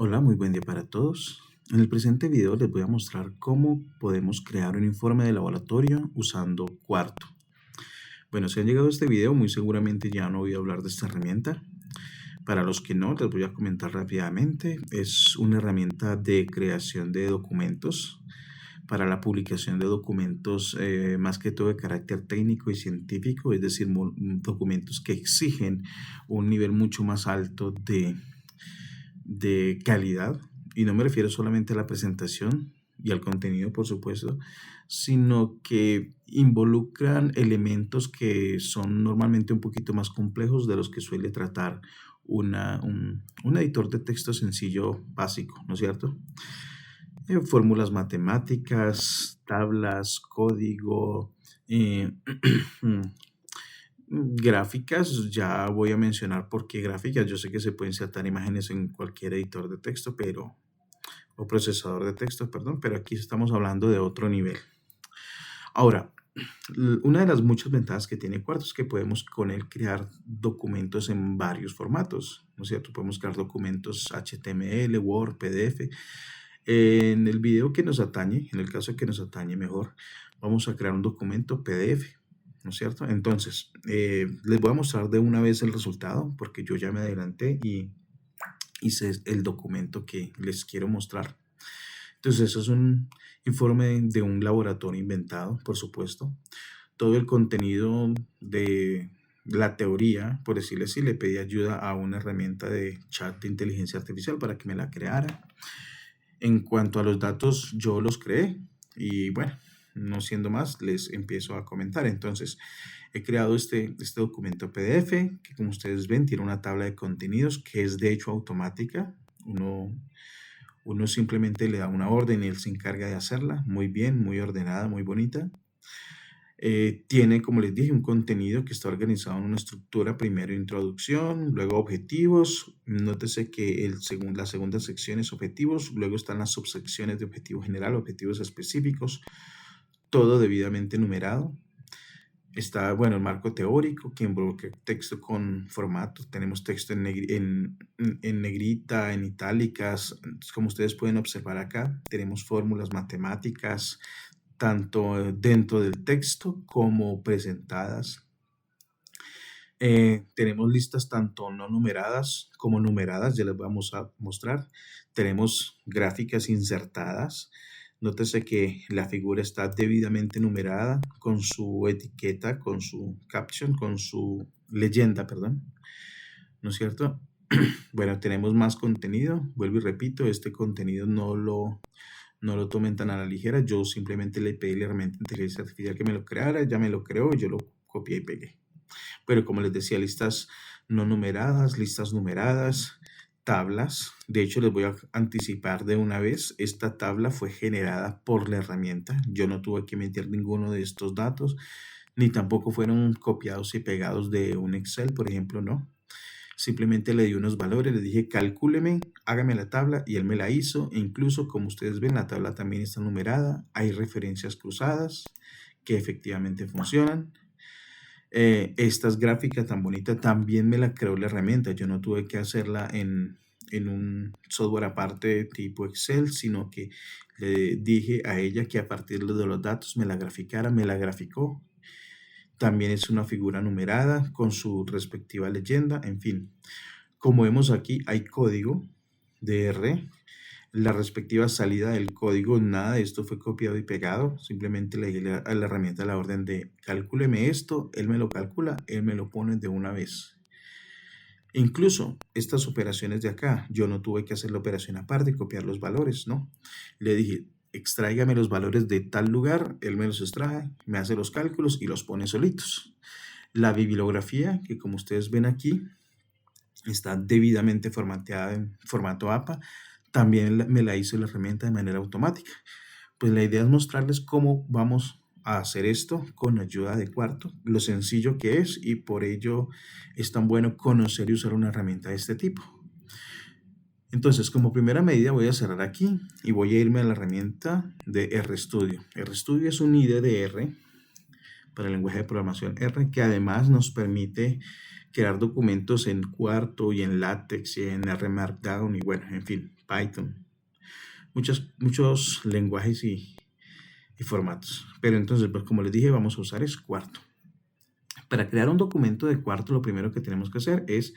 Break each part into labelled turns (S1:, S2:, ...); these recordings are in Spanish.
S1: Hola, muy buen día para todos. En el presente video les voy a mostrar cómo podemos crear un informe de laboratorio usando Quarto. Bueno, si han llegado a este video, muy seguramente ya no voy a hablar de esta herramienta. Para los que no, les voy a comentar rápidamente. Es una herramienta de creación de documentos para la publicación de documentos más que todo de carácter técnico y científico, es decir, documentos que exigen un nivel mucho más alto de calidad, y no me refiero solamente a la presentación y al contenido, por supuesto, sino que involucran elementos que son normalmente un poquito más complejos de los que suele tratar un editor de texto sencillo básico, ¿no es cierto? Fórmulas matemáticas, tablas, código, eh, gráficas. Ya voy a mencionar por qué gráficas. Yo sé que se pueden insertar imágenes en cualquier editor de texto, o procesador de texto, perdón, pero aquí estamos hablando de otro nivel. Ahora, una de las muchas ventajas que tiene Quarto es que podemos con él crear documentos en varios formatos, ¿no es cierto? Podemos crear documentos HTML, Word, PDF. En el video que nos atañe, en el caso que nos atañe mejor, vamos a crear un documento PDF, ¿no es cierto? Entonces, les voy a mostrar de una vez el resultado, porque yo ya me adelanté y hice el documento que les quiero mostrar. Entonces, eso es un informe de un laboratorio inventado, por supuesto. Todo el contenido de la teoría, por decirlo así, le pedí ayuda a una herramienta de chat de inteligencia artificial para que me la creara. En cuanto a los datos, yo los creé y bueno, no siendo más, les empiezo a comentar. Entonces, he creado este documento PDF que, como ustedes ven, tiene una tabla de contenidos que es de hecho automática. Uno simplemente le da una orden y él se encarga de hacerla. Muy bien, muy ordenada, muy bonita. Tiene, como les dije, un contenido que está organizado en una estructura: primero introducción, luego objetivos. Nótese que la segunda sección es objetivos, luego están las subsecciones de objetivo general, objetivos específicos, todo debidamente numerado. Está, bueno, el marco teórico que involucra texto con formato. Tenemos texto en negrita, en itálicas, como ustedes pueden observar acá. Tenemos fórmulas matemáticas, tanto dentro del texto como presentadas. Tenemos listas tanto no numeradas como numeradas, ya les vamos a mostrar. Tenemos gráficas insertadas. Nótese que la figura está debidamente numerada con su etiqueta, con su caption, con su leyenda, perdón. ¿No es cierto? Bueno, tenemos más contenido. Vuelvo y repito, este contenido no lo tomen tan a la ligera. Yo simplemente le pedí a la herramienta de inteligencia artificial que me lo creara, ya me lo creó y yo lo copié y pegué. Pero como les decía, listas no numeradas, listas numeradas, tablas. De hecho, les voy a anticipar de una vez, esta tabla fue generada por la herramienta. Yo no tuve que meter ninguno de estos datos, ni tampoco fueron copiados y pegados de un Excel, por ejemplo, no. Simplemente le di unos valores, le dije calcúleme, hágame la tabla y él me la hizo. E incluso, como ustedes ven, la tabla también está numerada. Hay referencias cruzadas que efectivamente funcionan. Estas gráficas tan bonitas también me la creó la herramienta. Yo no tuve que hacerla en un software aparte tipo Excel, sino que le dije a ella que a partir de los datos me la graficara, me la graficó. También es una figura numerada con su respectiva leyenda, en fin. Como vemos aquí, hay código DR, la respectiva salida del código. Nada de esto fue copiado y pegado, simplemente le di a la herramienta la orden de calcúleme esto, él me lo calcula, él me lo pone de una vez. Incluso estas operaciones de acá, yo no tuve que hacer la operación aparte y copiar los valores, ¿no? Le dije, extráigame los valores de tal lugar, él me los extrae, me hace los cálculos y los pone solitos. La bibliografía, que como ustedes ven aquí, está debidamente formateada en formato APA, también me la hizo la herramienta de manera automática. Pues la idea es mostrarles cómo vamos a hacer esto con ayuda de Quarto, lo sencillo que es, y por ello es tan bueno conocer y usar una herramienta de este tipo. Entonces, como primera medida voy a cerrar aquí y voy a irme a la herramienta de RStudio. RStudio es un IDE de R para el lenguaje de programación R, que además nos permite crear documentos en Quarto y en LaTeX y en R Markdown y bueno, en fin, Python. Muchos lenguajes y formatos. Pero entonces, pues como les dije, vamos a usar es Quarto. Para crear un documento de Quarto, lo primero que tenemos que hacer es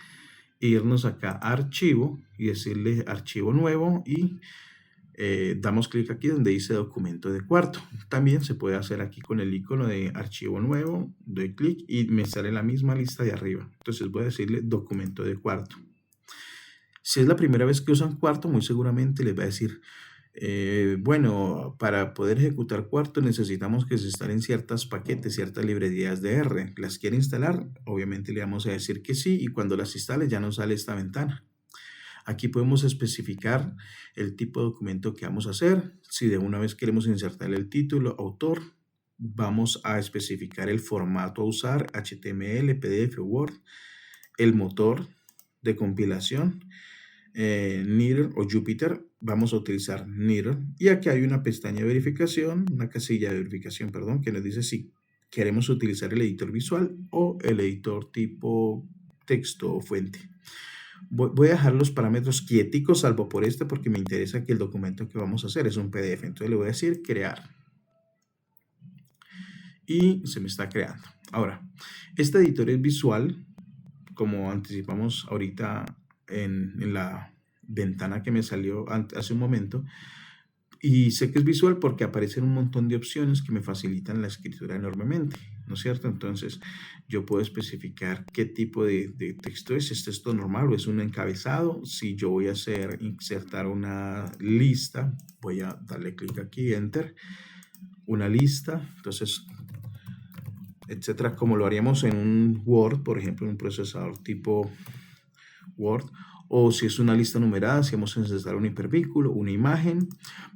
S1: irnos acá a Archivo y decirle Archivo Nuevo y damos clic aquí donde dice Documento de Quarto. También se puede hacer aquí con el icono de Archivo Nuevo, doy clic y me sale la misma lista de arriba. Entonces voy a decirle Documento de Quarto. Si es la primera vez que usan Quarto, muy seguramente les va a decir bueno, para poder ejecutar Quarto necesitamos que se instalen ciertos paquetes, ciertas librerías de R. ¿Las quiere instalar? Obviamente le vamos a decir que sí y cuando las instale ya nos sale esta ventana. Aquí podemos especificar el tipo de documento que vamos a hacer. Si de una vez queremos insertar el título, autor, vamos a especificar el formato a usar, HTML, PDF, Word, el motor de compilación, Needle o Jupyter, vamos a utilizar Needle. Y aquí hay una pestaña de verificación, una casilla de verificación, perdón, que nos dice si queremos utilizar el editor visual o el editor tipo texto o fuente. Voy a dejar los parámetros quieticos, salvo por este, porque me interesa que el documento que vamos a hacer es un PDF. Entonces le voy a decir crear. Y se me está creando. Ahora, este editor es visual, como anticipamos ahorita en la ventana que me salió hace un momento. Y sé que es visual porque aparecen un montón de opciones que me facilitan la escritura enormemente, ¿no es cierto? Entonces, yo puedo especificar qué tipo de texto es. ¿Es texto normal o es un encabezado? Si yo voy a insertar una lista, voy a darle clic aquí, Enter, una lista, entonces, etcétera, como lo haríamos en un Word, por ejemplo, en un procesador tipo Word, o si es una lista numerada, si vamos a insertar un hipervínculo, una imagen,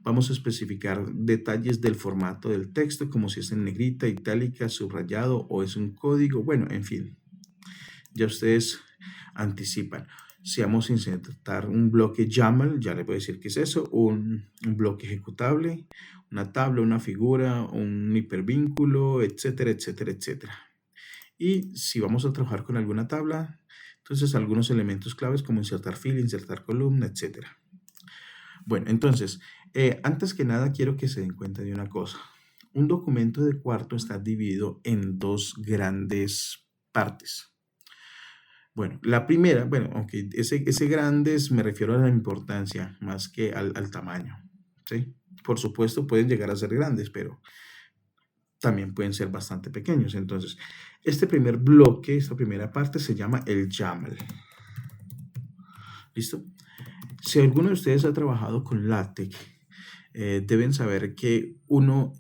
S1: vamos a especificar detalles del formato del texto, como si es en negrita, itálica, subrayado o es un código, bueno, en fin, ya ustedes anticipan. Si vamos a insertar un bloque YAML, ya les voy a decir qué es eso, un bloque ejecutable, una tabla, una figura, un hipervínculo, etcétera, etcétera, etcétera. Y si vamos a trabajar con alguna tabla, entonces algunos elementos claves como insertar fila, insertar columna, etc. Bueno, entonces, antes que nada quiero que se den cuenta de una cosa. Un documento de Quarto está dividido en dos grandes partes. Bueno, la primera, bueno, aunque ese grandes me refiero a la importancia más que al tamaño, ¿sí? Por supuesto pueden llegar a ser grandes, pero también pueden ser bastante pequeños. Entonces, este primer bloque, esta primera parte se llama el YAML. ¿Listo? Si alguno de ustedes ha trabajado con LaTeX, deben saber que uno,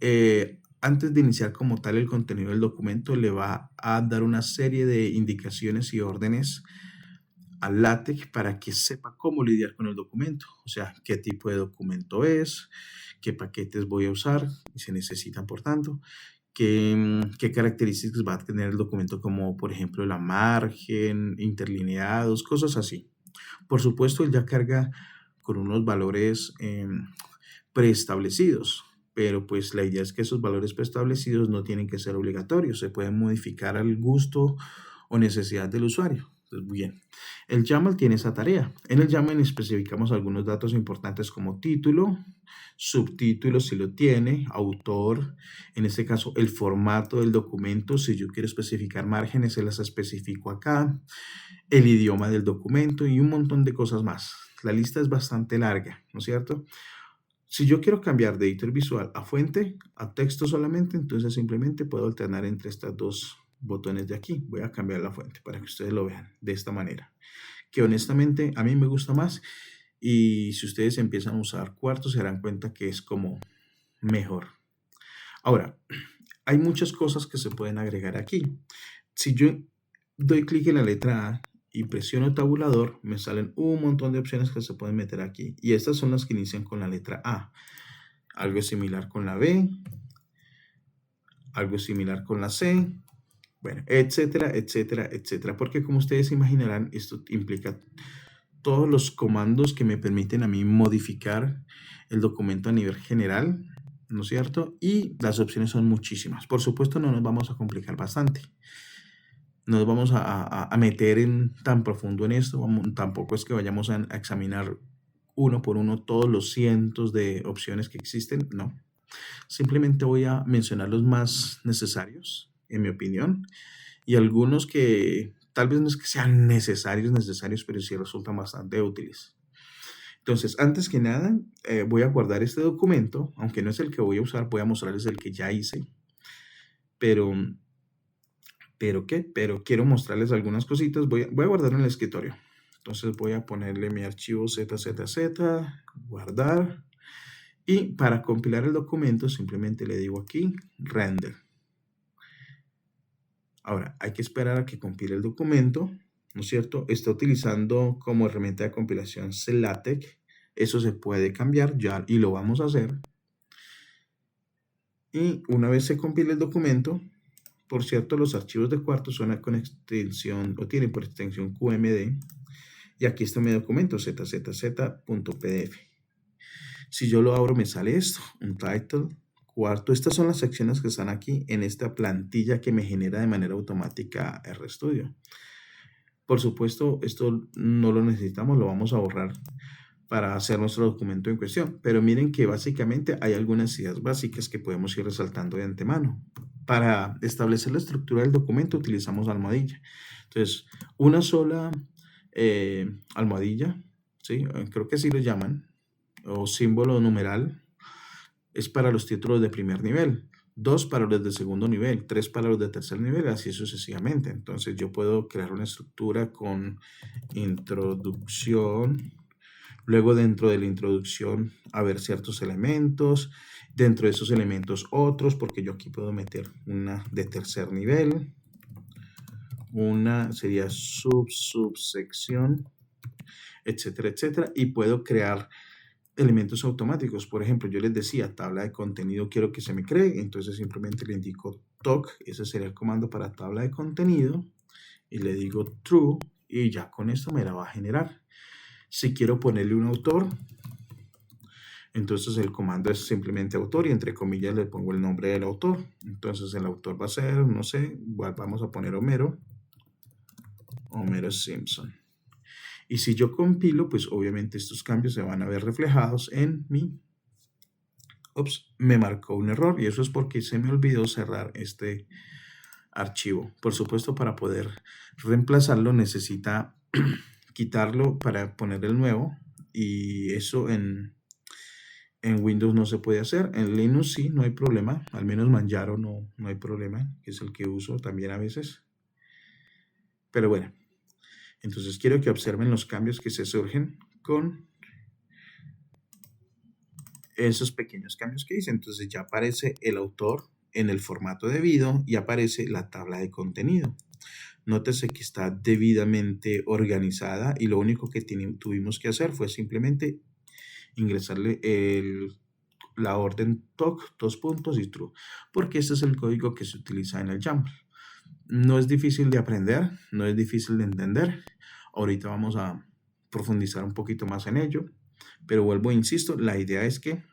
S1: antes de iniciar como tal el contenido del documento, le va a dar una serie de indicaciones y órdenes al LaTeX para que sepa cómo lidiar con el documento. O sea, qué tipo de documento es, qué paquetes voy a usar y se necesitan, por tanto, qué características va a tener el documento, como por ejemplo la margen, interlineados, cosas así. Por supuesto, él ya carga con unos valores preestablecidos, pero pues la idea es que esos valores preestablecidos no tienen que ser obligatorios, se pueden modificar al gusto o necesidad del usuario. Entonces, bien, el YAML tiene esa tarea. En el YAML especificamos algunos datos importantes como título, subtítulo si lo tiene, autor, en este caso el formato del documento, si yo quiero especificar márgenes, se las especifico acá, el idioma del documento y un montón de cosas más. La lista es bastante larga, ¿no es cierto? Si yo quiero cambiar de editor visual a fuente, a texto solamente, entonces simplemente puedo alternar entre estos dos botones de aquí. Voy a cambiar la fuente para que ustedes lo vean de esta manera, que honestamente a mí me gusta más, y si ustedes empiezan a usar Quarto se darán cuenta que es como mejor. Ahora, hay muchas cosas que se pueden agregar aquí. Si yo doy clic en la letra A y presiono tabulador, me salen un montón de opciones que se pueden meter aquí. Y estas son las que inician con la letra A. Algo similar con la B, algo similar con la C, bueno, etcétera, etcétera, etcétera. Porque como ustedes imaginarán, esto implica todos los comandos que me permiten a mí modificar el documento a nivel general ¿no es cierto? Y las opciones son muchísimas. Por supuesto, no nos vamos a complicar bastante. No nos vamos a meter en tan profundo en esto. Tampoco es que vayamos a examinar uno por uno todos los cientos de opciones que existen. No. Simplemente voy a mencionar los más necesarios, en mi opinión, y algunos que tal vez no es que sean necesarios, pero sí resultan bastante útiles. Entonces, antes que nada, voy a guardar este documento, aunque no es el que voy a usar, voy a mostrarles el que ya hice, pero, pero quiero mostrarles algunas cositas, voy a guardarlo en el escritorio. Entonces voy a ponerle mi archivo ZZZ, guardar, y para compilar el documento simplemente le digo aquí, render. Ahora, hay que esperar a que compile el documento, ¿no es cierto? Está utilizando como herramienta de compilación LaTeX. Eso se puede cambiar ya y lo vamos a hacer. Y una vez se compile el documento, por cierto, los archivos de cuarto son con extensión o tienen por extensión QMD. Y aquí está mi documento, zzz.pdf. Si yo lo abro, me sale esto, un title, cuarto. Estas son las secciones que están aquí en esta plantilla que me genera de manera automática RStudio. Por supuesto, esto no lo necesitamos, lo vamos a borrar para hacer nuestro documento en cuestión. Pero miren que básicamente hay algunas ideas básicas que podemos ir resaltando de antemano. Para establecer la estructura del documento utilizamos almohadilla. Entonces, una sola almohadilla, ¿sí? Creo que así lo llaman, o símbolo numeral, es para los títulos de primer nivel. 2 para los de segundo nivel, 3 para los de tercer nivel, así sucesivamente. Entonces yo puedo crear una estructura con introducción, luego dentro de la introducción haber ciertos elementos, dentro de esos elementos otros, porque yo aquí puedo meter una de tercer nivel, una sería subsección, etcétera, etcétera, y puedo crear elementos automáticos. Por ejemplo, yo les decía, tabla de contenido quiero que se me cree, entonces simplemente le indico toc, ese sería el comando para tabla de contenido, y le digo true, y ya con esto me la va a generar. Si quiero ponerle un autor, entonces el comando es simplemente autor, y entre comillas le pongo el nombre del autor. Entonces el autor va a ser, no sé, vamos a poner Homero Simpson. Y si yo compilo, pues obviamente estos cambios se van a ver reflejados en mi... Ups, me marcó un error y eso es porque se me olvidó cerrar este archivo. Por supuesto, para poder reemplazarlo necesita quitarlo para poner el nuevo, y eso en Windows no se puede hacer. En Linux sí, no hay problema. Al menos Manjaro no hay problema, que es el que uso también a veces. Pero bueno, entonces quiero que observen los cambios que se surgen con esos pequeños cambios que hice. Entonces ya aparece el autor en el formato debido y aparece la tabla de contenido. Nótese que está debidamente organizada y lo único que tuvimos que hacer fue simplemente ingresarle la orden toc, dos puntos y true, porque este es el código que se utiliza en el YAML. No es difícil de aprender, no es difícil de entender. Ahorita vamos a profundizar un poquito más en ello, pero vuelvo e insisto, la idea es que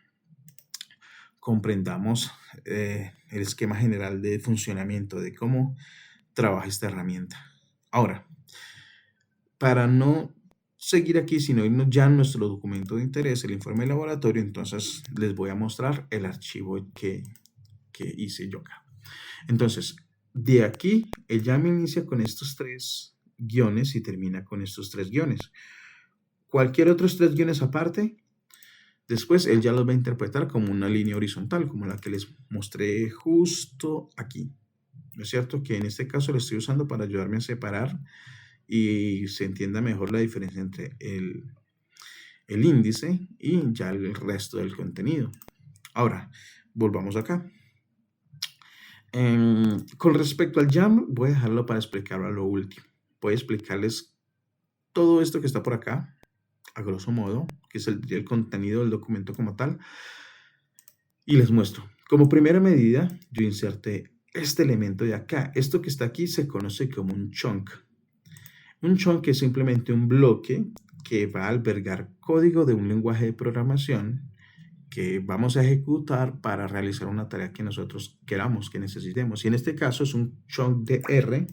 S1: comprendamos el esquema general de funcionamiento, de cómo trabaja esta herramienta. Ahora, para no seguir aquí, sino irnos ya a nuestro documento de interés, el informe de laboratorio, entonces les voy a mostrar el archivo que hice yo acá. Entonces, de aquí, el YAML inicia con estos 3 guiones y termina con estos 3 guiones. Cualquier otros 3 guiones aparte, después él ya los va a interpretar como una línea horizontal, como la que les mostré justo aquí. ¿No es cierto? Que en este caso lo estoy usando para ayudarme a separar y se entienda mejor la diferencia entre el índice y ya el resto del contenido. Ahora, volvamos acá. Con respecto al YAML, voy a dejarlo para explicarlo a lo último. Voy a explicarles todo esto que está por acá, a grosso modo, que es el contenido del documento como tal, y les muestro. Como primera medida, yo inserté este elemento de acá. Esto que está aquí se conoce como un chunk. Un chunk es simplemente un bloque que va a albergar código de un lenguaje de programación que vamos a ejecutar para realizar una tarea que nosotros queramos, que necesitemos. Y en este caso es un chunk de R.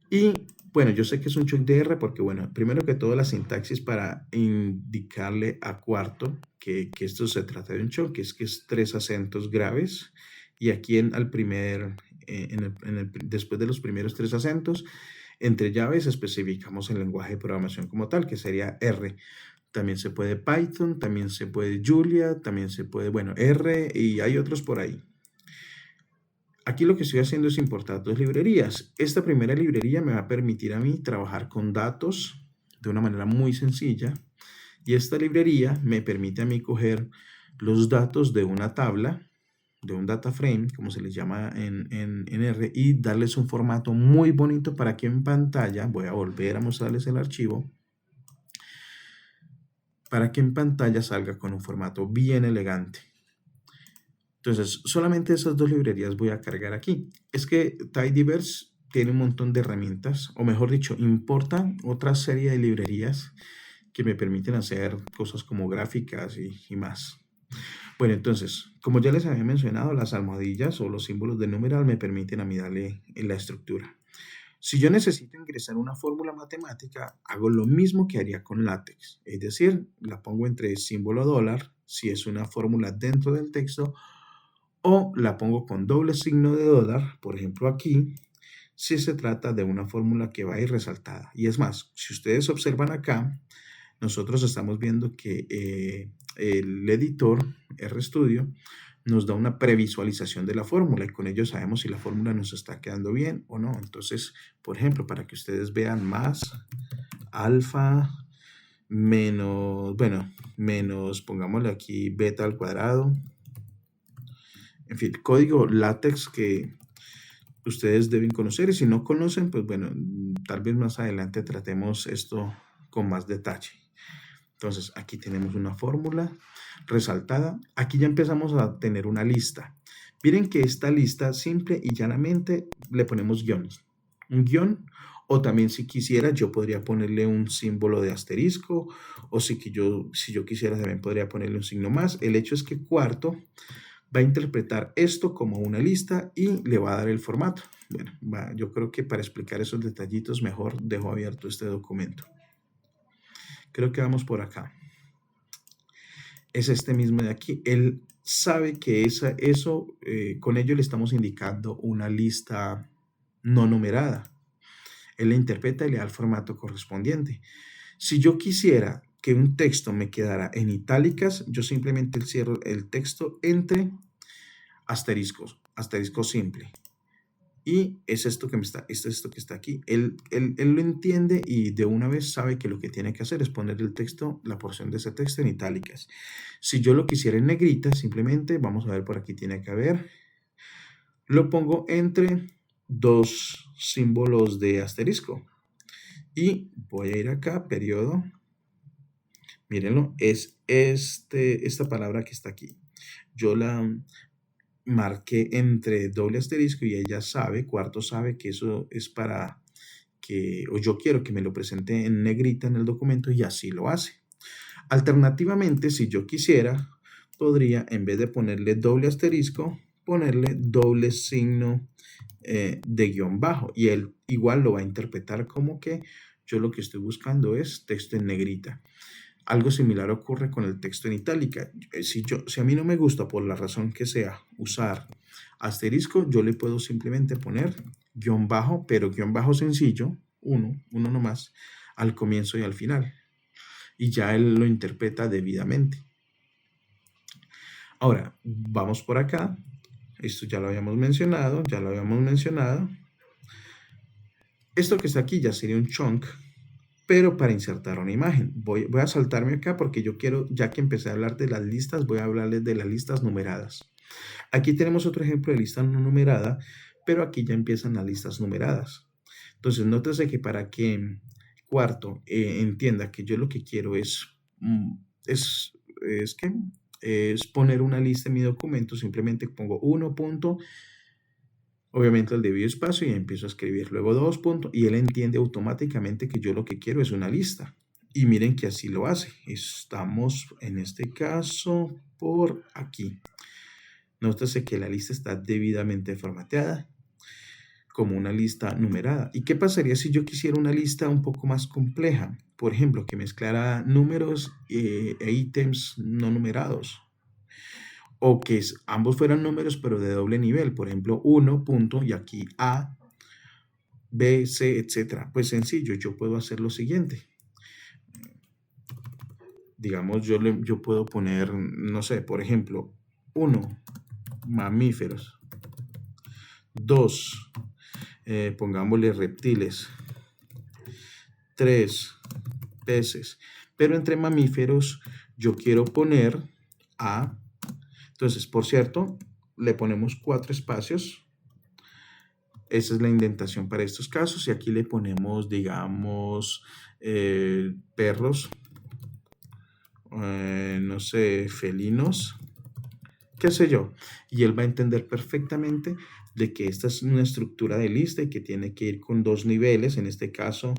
S1: Y bueno, yo sé que es un chunk de R porque, bueno, primero que todo la sintaxis para indicarle a cuarto que esto se trata de un chunk, que es tres acentos graves. Y aquí después de los primeros tres acentos, entre llaves especificamos el lenguaje de programación como tal, que sería R. También se puede Python, también se puede Julia, también se puede, bueno, R y hay otros por ahí. Aquí lo que estoy haciendo es importar dos librerías. Esta primera librería me va a permitir a mí trabajar con datos de una manera muy sencilla. Y esta librería me permite a mí coger los datos de una tabla, de un data frame, como se les llama en R, y darles un formato muy bonito para que en pantalla, voy a volver a mostrarles el archivo, para que en pantalla salga con un formato bien elegante. Entonces, solamente esas dos librerías voy a cargar aquí. Es que Tidyverse tiene un montón de herramientas, o mejor dicho, importa otra serie de librerías que me permiten hacer cosas como gráficas y más. Bueno, entonces, como ya les había mencionado, las almohadillas o los símbolos de numeral me permiten a mí darle en la estructura. Si yo necesito ingresar una fórmula matemática, hago lo mismo que haría con LaTeX. Es decir, la pongo entre símbolo dólar, si es una fórmula dentro del texto, o la pongo con doble signo de dólar, por ejemplo aquí, si se trata de una fórmula que va a ir resaltada. Y es más, si ustedes observan acá, nosotros estamos viendo que el editor RStudio nos da una previsualización de la fórmula y con ello sabemos si la fórmula nos está quedando bien o no. Entonces, por ejemplo, para que ustedes vean más alfa menos, bueno, menos, pongámosle aquí beta al cuadrado. En fin, código LaTeX que ustedes deben conocer y si no conocen, pues bueno, tal vez más adelante tratemos esto con más detalle. Entonces, aquí tenemos una fórmula resaltada. Aquí ya empezamos a tener una lista. Miren que esta lista simple y llanamente le ponemos guiones. Un guión, o también si quisiera, yo podría ponerle un símbolo de asterisco, o si yo quisiera también podría ponerle un signo más. El hecho es que cuarto va a interpretar esto como una lista y le va a dar el formato. Bueno, yo creo que para explicar esos detallitos mejor dejo abierto este documento. Creo que vamos por acá. Es este mismo de aquí. Él sabe que con ello le estamos indicando una lista no numerada. Él la interpreta y le da el formato correspondiente. Si yo quisiera que un texto me quedara en itálicas, yo simplemente cierro el texto entre asteriscos, asterisco simple. Y es esto que está aquí. Él lo entiende y de una vez sabe que lo que tiene que hacer es poner el texto, la porción de ese texto en itálicas. Si yo lo quisiera en negrita, simplemente, vamos a ver por aquí tiene que haber, lo pongo entre dos símbolos de asterisco. Y voy a ir acá, periodo. Mírenlo, es esta palabra que está aquí. Yo la marqué entre doble asterisco y ella sabe, cuarto sabe que eso es para que, o yo quiero que me lo presente en negrita en el documento y así lo hace. Alternativamente, si yo quisiera, podría en vez de ponerle doble asterisco, ponerle doble signo de guión bajo y él igual lo va a interpretar como que yo lo que estoy buscando es texto en negrita. Algo similar ocurre con el texto en itálica. Si a mí no me gusta, por la razón que sea, usar asterisco, yo le puedo simplemente poner guión bajo, pero guión bajo sencillo, uno nomás, al comienzo y al final. Y ya él lo interpreta debidamente. Ahora, vamos por acá. Esto ya lo habíamos mencionado, Esto que está aquí ya sería un chunk, pero para insertar una imagen. Voy a saltarme acá porque yo quiero, ya que empecé a hablar de las listas, voy a hablarles de las listas numeradas. Aquí tenemos otro ejemplo de lista no numerada, pero aquí ya empiezan las listas numeradas. Entonces, nótese que para que cuarto entienda que yo lo que quiero es poner una lista en mi documento, simplemente pongo 1 punto, obviamente el debido espacio y empiezo a escribir luego 2 puntos y él entiende automáticamente que yo lo que quiero es una lista. Y miren que así lo hace. Estamos en este caso por aquí. Nótese que la lista está debidamente formateada como una lista numerada. ¿Y qué pasaría si yo quisiera una lista un poco más compleja? Por ejemplo, que mezclara números e ítems no numerados. O que ambos fueran números pero de doble nivel. Por ejemplo, 1 punto y aquí A, B, C, etcétera. Pues sencillo, yo puedo hacer lo siguiente. Digamos, yo puedo poner, no sé, por ejemplo, 1, mamíferos. 2, pongámosle reptiles. 3, peces. Pero entre mamíferos yo quiero poner a, entonces, por cierto, le ponemos 4 espacios. Esa es la indentación para estos casos. Y aquí le ponemos, digamos, perros, no sé, felinos, qué sé yo. Y él va a entender perfectamente de que esta es una estructura de lista y que tiene que ir con 2 niveles. En este caso,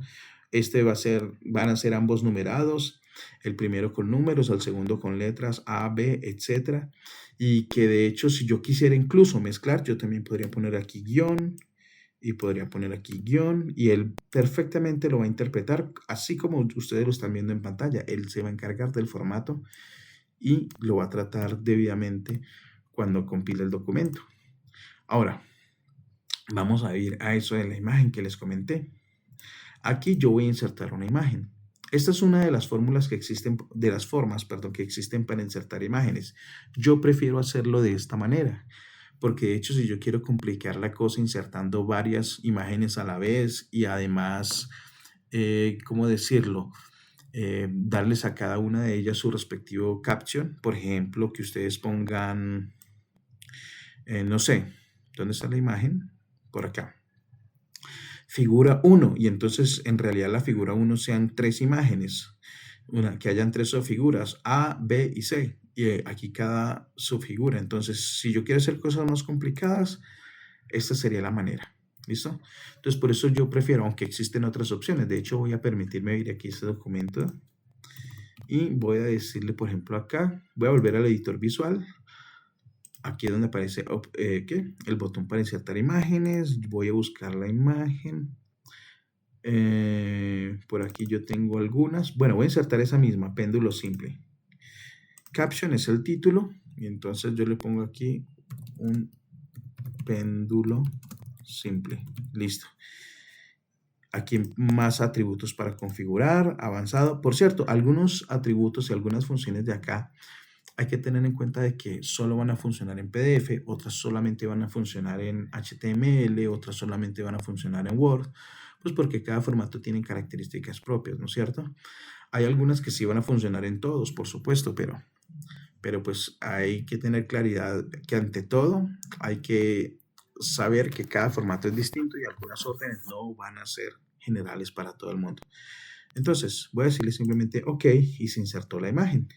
S1: van a ser ambos numerados, el primero con números, el segundo con letras A, B, etcétera. Y que de hecho, si yo quisiera incluso mezclar, yo también podría poner aquí guión y podría poner aquí guión y él perfectamente lo va a interpretar, así como ustedes lo están viendo en pantalla. Él se va a encargar del formato y lo va a tratar debidamente cuando compile el documento. Ahora, vamos a ir a eso de la imagen que les comenté. Aquí yo voy a insertar una imagen. Esta es una de las fórmulas que existen, de las formas, perdón, que existen para insertar imágenes. Yo prefiero hacerlo de esta manera, porque de hecho si yo quiero complicar la cosa insertando varias imágenes a la vez y además, ¿cómo decirlo? Darles a cada una de ellas su respectivo caption. Por ejemplo, que ustedes pongan, no sé, ¿dónde está la imagen? Por acá. Figura 1, y entonces en realidad la figura 1 sean 3 imágenes, que hayan 3 subfiguras, A, B y C, y aquí cada subfigura. Entonces, si yo quiero hacer cosas más complicadas, esta sería la manera. ¿Listo? Entonces, por eso yo prefiero, aunque existen otras opciones, de hecho voy a permitirme ir aquí a este documento y voy a decirle, por ejemplo, acá, voy a volver al editor visual. Aquí es donde aparece el botón para insertar imágenes. Voy a buscar la imagen. Por aquí yo tengo algunas. Bueno, voy a insertar esa misma, péndulo simple. Caption es el título. Y entonces yo le pongo aquí un péndulo simple. Listo. Aquí más atributos para configurar, avanzado. Por cierto, algunos atributos y algunas funciones de acá hay que tener en cuenta de que solo van a funcionar en PDF, otras solamente van a funcionar en HTML, otras solamente van a funcionar en Word, pues porque cada formato tiene características propias, ¿no es cierto? Hay algunas que sí van a funcionar en todos, por supuesto, pero pues hay que tener claridad que ante todo hay que saber que cada formato es distinto y algunas órdenes no van a ser generales para todo el mundo. Entonces, voy a decirle simplemente OK y se insertó la imagen.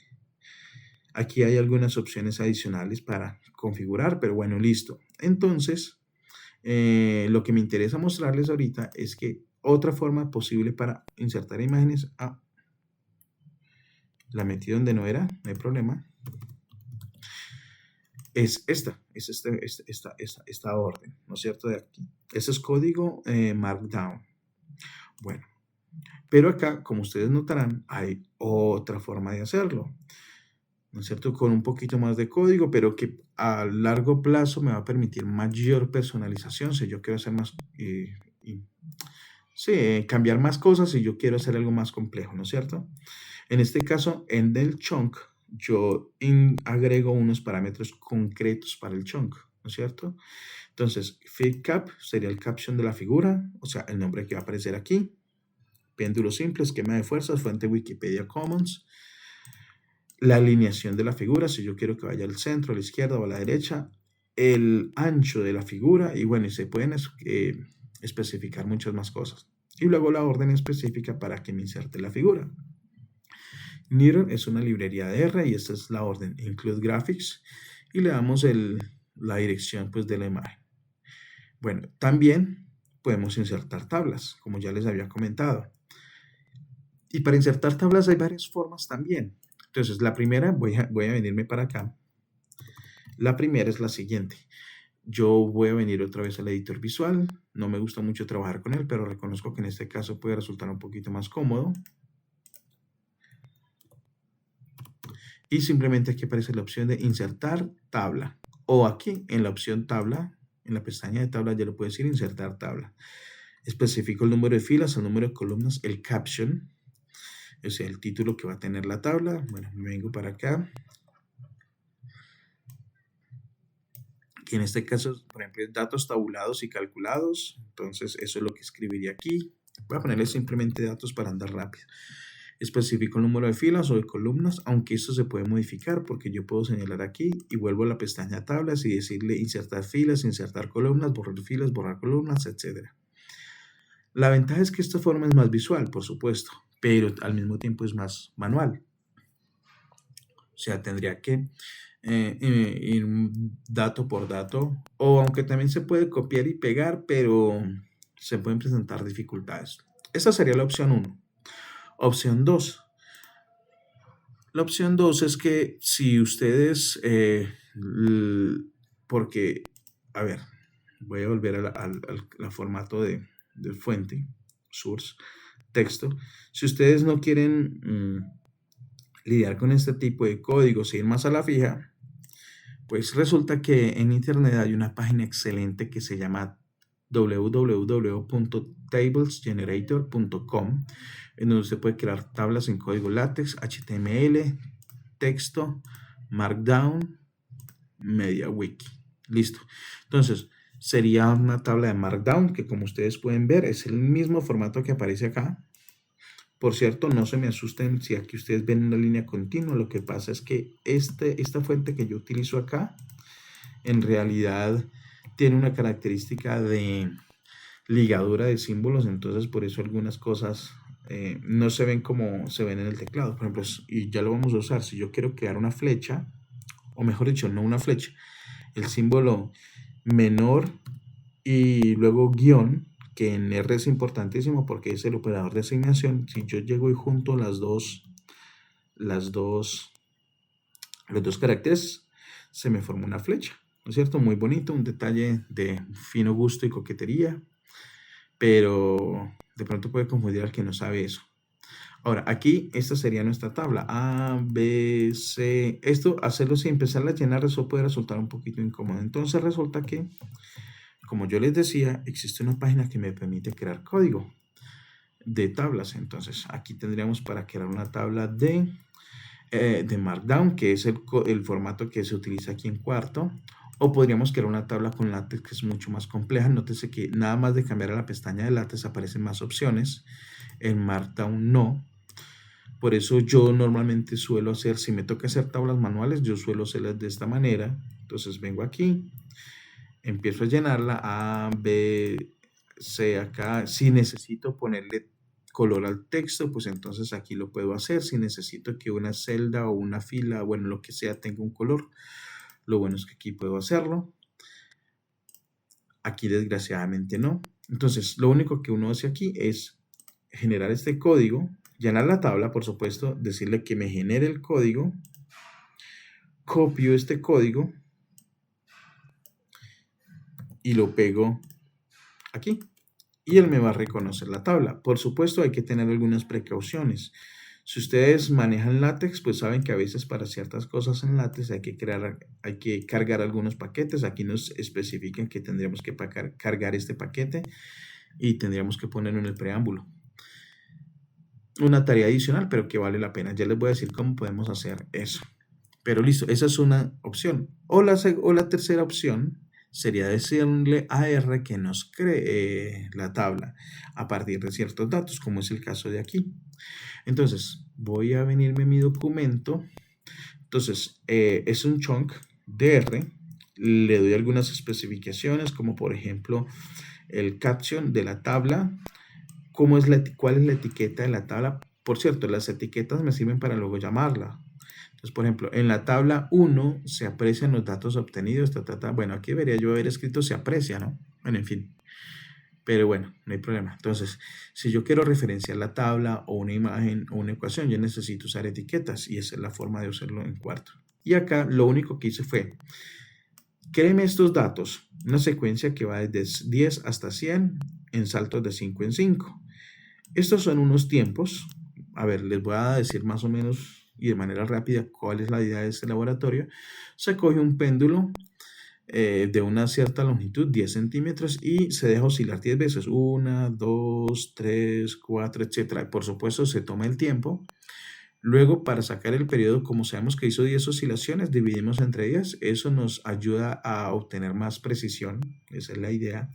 S1: Aquí hay algunas opciones adicionales para configurar, pero bueno, listo. Entonces, lo que me interesa mostrarles ahorita es que otra forma posible para insertar imágenes, la metí donde no era, no hay problema, es esta orden, ¿no es cierto? De aquí. Ese es código Markdown. Bueno, pero acá, como ustedes notarán, hay otra forma de hacerlo, ¿no es cierto? Con un poquito más de código, pero que a largo plazo me va a permitir mayor personalización. Si yo quiero hacer más, cambiar más cosas y yo quiero hacer algo más complejo, ¿no es cierto? En este caso, en el chunk, yo agrego unos parámetros concretos para el chunk, ¿no es cierto? Entonces, figcap sería el caption de la figura, o sea, el nombre que va a aparecer aquí. Péndulo simple, esquema de fuerzas, fuente Wikipedia Commons. La alineación de la figura, si yo quiero que vaya al centro, a la izquierda o a la derecha. El ancho de la figura, y bueno, y se pueden especificar muchas más cosas. Y luego la orden específica para que me inserte la figura. Neuron es una librería de R y esta es la orden include graphics y le damos la dirección pues de la imagen. Bueno, también podemos insertar tablas, como ya les había comentado. Y para insertar tablas hay varias formas también. Entonces, la primera, voy a venirme para acá. La primera es la siguiente. Yo voy a venir otra vez al editor visual. No me gusta mucho trabajar con él, pero reconozco que en este caso puede resultar un poquito más cómodo. Y simplemente aquí aparece la opción de insertar tabla. O aquí en la opción tabla, en la pestaña de tabla, ya lo puedes decir insertar tabla. Especifico el número de filas, el número de columnas, el caption, o sea, el título que va a tener la tabla. Bueno, me vengo para acá. Que en este caso, por ejemplo, es datos tabulados y calculados. Entonces, eso es lo que escribiría aquí. Voy a ponerle simplemente datos para andar rápido. Especifico el número de filas o de columnas, aunque esto se puede modificar porque yo puedo señalar aquí y vuelvo a la pestaña tablas y decirle insertar filas, insertar columnas, borrar columnas, etc. La ventaja es que esta forma es más visual, por supuesto, pero al mismo tiempo es más manual. O sea, tendría que ir dato por dato, o aunque también se puede copiar y pegar, pero se pueden presentar dificultades. Esa sería la opción 1. Opción 2. La opción 2 es que si ustedes, porque, a ver, voy a volver al formato de fuente, source, texto. Si ustedes no quieren lidiar con este tipo de códigos e ir más a la fija, pues resulta que en internet hay una página excelente que se llama www.tablesgenerator.com, en donde usted puede crear tablas en código látex, HTML, texto, Markdown, MediaWiki. Listo. Entonces, sería una tabla de Markdown que, como ustedes pueden ver, es el mismo formato que aparece acá. Por cierto, no se me asusten si aquí ustedes ven una línea continua. Lo que pasa es que esta fuente que yo utilizo acá, en realidad tiene una característica de ligadura de símbolos. Entonces, por eso algunas cosas no se ven como se ven en el teclado. Por ejemplo, y ya lo vamos a usar. Si yo quiero crear una flecha, o mejor dicho, no una flecha, el símbolo menor y luego guión, que en R es importantísimo porque es el operador de asignación. Si yo llego y junto los dos caracteres, se me forma una flecha, ¿no es cierto? Muy bonito, un detalle de fino gusto y coquetería, pero de pronto puede confundir al que no sabe eso. Ahora, aquí esta sería nuestra tabla, A, B, C. Esto, hacerlo sin empezar a llenar, eso puede resultar un poquito incómodo. Entonces resulta que, como yo les decía, existe una página que me permite crear código de tablas. Entonces, aquí tendríamos para crear una tabla de Markdown, que es el formato que se utiliza aquí en cuarto. O podríamos crear una tabla con látex que es mucho más compleja. Nótese que nada más de cambiar a la pestaña de látex aparecen más opciones. En Markdown no. Por eso yo normalmente suelo hacer, si me toca hacer tablas manuales, yo suelo hacerlas de esta manera. Entonces vengo aquí, empiezo a llenarla, A, B, C acá. Si necesito ponerle color al texto, pues entonces aquí lo puedo hacer. Si necesito que una celda o una fila, bueno, lo que sea, tenga un color, lo bueno es que aquí puedo hacerlo. Aquí desgraciadamente no. Entonces, lo único que uno hace aquí es generar este código, llenar la tabla, por supuesto, decirle que me genere el código, copio este código y lo pego aquí. Y él me va a reconocer la tabla. Por supuesto, hay que tener algunas precauciones. Si ustedes manejan látex, pues saben que a veces para ciertas cosas en látex hay que cargar algunos paquetes. Aquí nos especifican que tendríamos que cargar este paquete y tendríamos que ponerlo en el preámbulo. Una tarea adicional, pero que vale la pena. Ya les voy a decir cómo podemos hacer eso. Pero listo, esa es una opción. O la tercera opción sería decirle a R que nos cree la tabla a partir de ciertos datos, como es el caso de aquí. Entonces, voy a venirme a mi documento. Entonces, es un chunk de R. Le doy algunas especificaciones, como por ejemplo, el caption de la tabla, cuál es la etiqueta de la tabla. Por cierto, las etiquetas me sirven para luego llamarla. Entonces, por ejemplo, en la tabla 1 se aprecian los datos obtenidos. Bueno, aquí debería yo haber escrito se aprecia, ¿no? Bueno, en fin. Pero bueno, no hay problema. Entonces, si yo quiero referenciar la tabla o una imagen o una ecuación, yo necesito usar etiquetas y esa es la forma de usarlo en cuarto. Y acá lo único que hice fue, créeme estos datos, una secuencia que va desde 10 hasta 100 en saltos de 5 en 5. Estos son unos tiempos. A ver, les voy a decir más o menos y de manera rápida cuál es la idea de este laboratorio. Se coge un péndulo de una cierta longitud, 10 centímetros, y se deja oscilar 10 veces, 1, 2, 3, 4, etc. Por supuesto, se toma el tiempo. Luego, para sacar el periodo, como sabemos que hizo 10 oscilaciones, dividimos entre 10. Eso nos ayuda a obtener más precisión. Esa es la idea.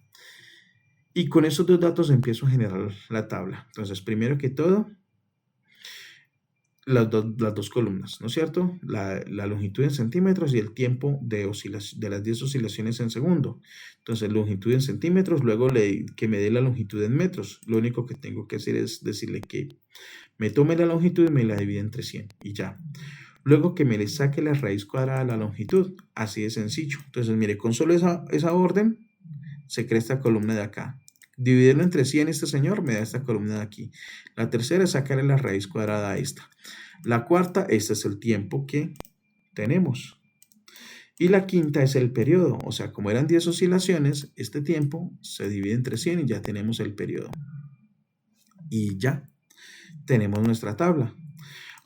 S1: Y con esos dos datos empiezo a generar la tabla. Entonces, primero que todo, las dos columnas, ¿no es cierto? La longitud en centímetros y el tiempo de las 10 oscilaciones en segundo. Entonces, longitud en centímetros, luego que me dé la longitud en metros. Lo único que tengo que hacer es decirle que me tome la longitud y me la divide entre 100 y ya. Luego que me le saque la raíz cuadrada de la longitud. Así de sencillo. Entonces, mire, con solo esa orden, se crea esta columna de acá. Dividirlo entre 100 este señor me da esta columna de aquí. La tercera es sacarle la raíz cuadrada a esta. La cuarta, este es el tiempo que tenemos. Y la quinta es el periodo. O sea, como eran 10 oscilaciones, este tiempo se divide entre 100 y ya tenemos el periodo. Y ya tenemos nuestra tabla.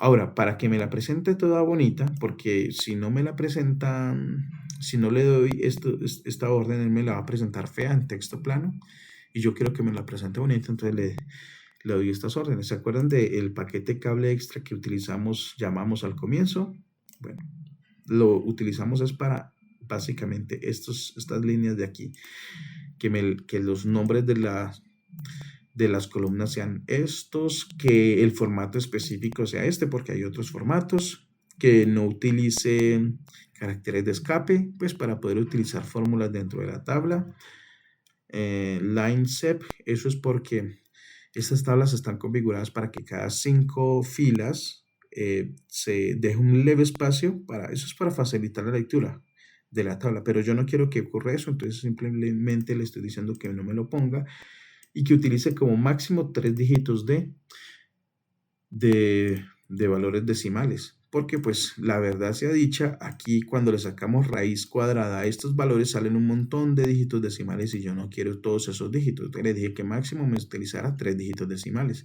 S1: Ahora, para que me la presente toda bonita, porque si no me la presentan, si no le doy esta orden, él me la va a presentar fea en texto plano. Y yo quiero que me la presente bonita, entonces le doy estas órdenes. ¿Se acuerdan del paquete cable extra que llamamos al comienzo? Bueno, lo utilizamos es para básicamente estas líneas de aquí, que los nombres de las columnas sean estos, que el formato específico sea este, porque hay otros formatos, que no utilice caracteres de escape, pues para poder utilizar fórmulas dentro de la tabla. Line sep, eso es porque estas tablas están configuradas para que cada 5 filas se deje un leve espacio eso es para facilitar la lectura de la tabla, pero yo no quiero que ocurra eso, entonces simplemente le estoy diciendo que no me lo ponga y que utilice como máximo 3 dígitos de valores decimales. Porque pues la verdad sea dicha, aquí cuando le sacamos raíz cuadrada a estos valores salen un montón de dígitos decimales y yo no quiero todos esos dígitos. Entonces le dije que máximo me utilizara 3 dígitos decimales.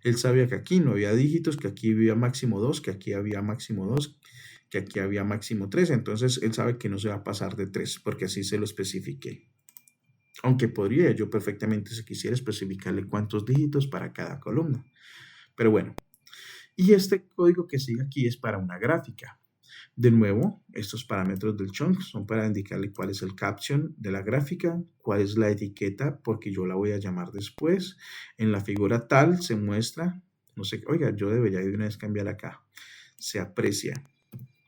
S1: Él sabía que aquí no había dígitos, que aquí había máximo 2, que aquí había máximo 2, que aquí había máximo 3. Entonces él sabe que no se va a pasar de 3 porque así se lo especifiqué. Aunque podría yo perfectamente, si quisiera, especificarle cuántos dígitos para cada columna. Pero bueno, y este código que sigue aquí es para una gráfica. De nuevo, estos parámetros del chunk son para indicarle cuál es el caption de la gráfica, cuál es la etiqueta, porque yo la voy a llamar después. En la figura tal se muestra, no sé, oiga, yo debería de una vez cambiar acá. Se aprecia.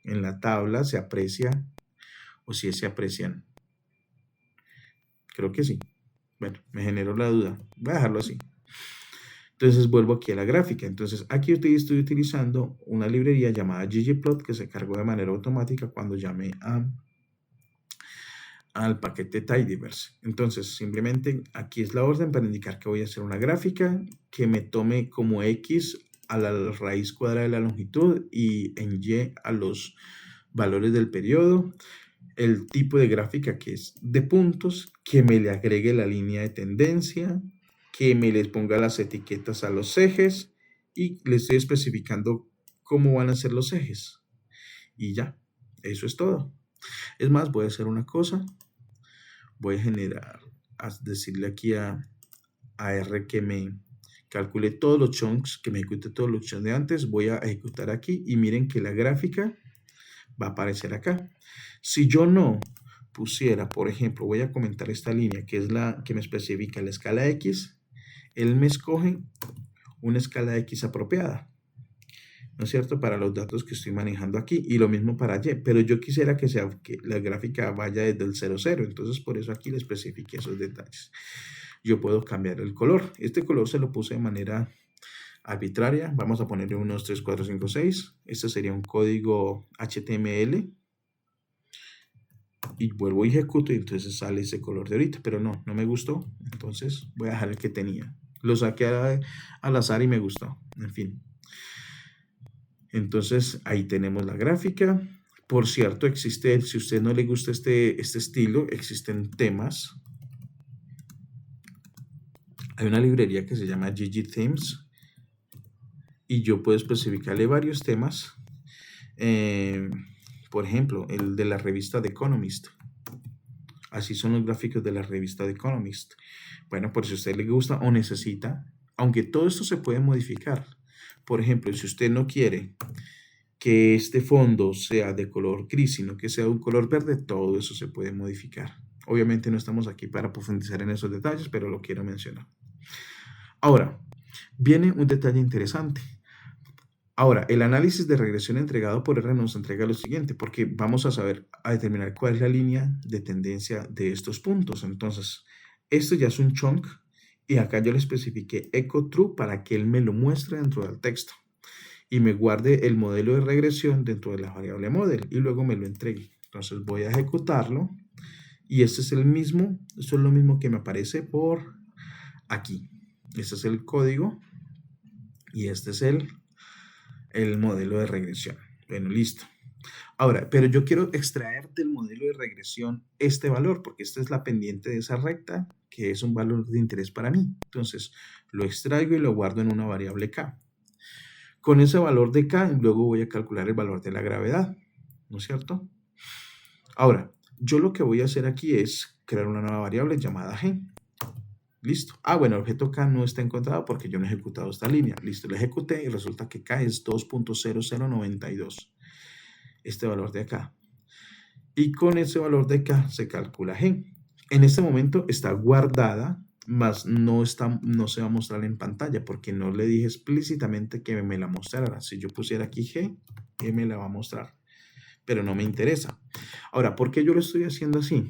S1: En la tabla se aprecia, o si se aprecian. Creo que sí. Bueno, me generó la duda. Voy a dejarlo así. Entonces vuelvo aquí a la gráfica. Entonces aquí estoy utilizando una librería llamada ggplot que se cargó de manera automática cuando llamé al paquete tidyverse. Entonces simplemente aquí es la orden para indicar que voy a hacer una gráfica que me tome como x a la raíz cuadrada de la longitud y en y a los valores del periodo. El tipo de gráfica que es de puntos, que me le agregue la línea de tendencia, que me les ponga las etiquetas a los ejes y le estoy especificando cómo van a ser los ejes. Y ya, eso es todo. Es más, voy a hacer una cosa. Voy a decirle aquí a R que me calcule todos los chunks, que me ejecute todos los chunks de antes. Voy a ejecutar aquí y miren que la gráfica va a aparecer acá. Si yo no pusiera, por ejemplo, voy a comentar esta línea que es la que me especifica la escala X, él me escoge una escala X apropiada, ¿no es cierto? Para los datos que estoy manejando aquí y lo mismo para Y, pero yo quisiera que la gráfica vaya desde el 0, 0, entonces por eso aquí le especifique esos detalles. Yo puedo cambiar el color. Este color se lo puse de manera arbitraria. Vamos a ponerle 1, 2, 3, 4, 5, 6. Este sería un código HTML. y vuelvo y ejecuto y entonces sale ese color de ahorita, pero no me gustó, entonces voy a dejar el que tenía. Lo saqué al azar y me gustó, en fin. Entonces ahí tenemos la gráfica. Por cierto, existe, si a usted no le gusta este estilo, existen temas. Hay una librería que se llama Gigi Themes y yo puedo especificarle varios temas. Por ejemplo, el de la revista The Economist. Así son los gráficos de la revista The Economist. Bueno, por si a usted le gusta o necesita, aunque todo esto se puede modificar. Por ejemplo, si usted no quiere que este fondo sea de color gris, sino que sea de un color verde, todo eso se puede modificar. Obviamente no estamos aquí para profundizar en esos detalles, pero lo quiero mencionar. Ahora, viene un detalle interesante. Ahora, el análisis de regresión entregado por R nos entrega lo siguiente, porque vamos a determinar cuál es la línea de tendencia de estos puntos. Entonces, esto ya es un chunk y acá yo le especifiqué echo true para que él me lo muestre dentro del texto y me guarde el modelo de regresión dentro de la variable model y luego me lo entregue. Entonces voy a ejecutarlo y este es el mismo, esto es lo mismo que me aparece por aquí. Este es el código y este es el modelo de regresión. Bueno, listo. Ahora, pero yo quiero extraer del modelo de regresión este valor, porque esta es la pendiente de esa recta, que es un valor de interés para mí. Entonces, lo extraigo y lo guardo en una variable k. Con ese valor de k, luego voy a calcular el valor de la gravedad, ¿no es cierto? Ahora, yo lo que voy a hacer aquí es crear una nueva variable llamada g. Listo. Bueno, el objeto K no está encontrado porque yo no he ejecutado esta línea. Listo, lo ejecuté y resulta que K es 2.0092. Este valor de acá. Y con ese valor de K se calcula G. En este momento está guardada, mas no se va a mostrar en pantalla porque no le dije explícitamente que me la mostrara. Si yo pusiera aquí G, me la va a mostrar. Pero no me interesa. Ahora, ¿por qué yo lo estoy haciendo así?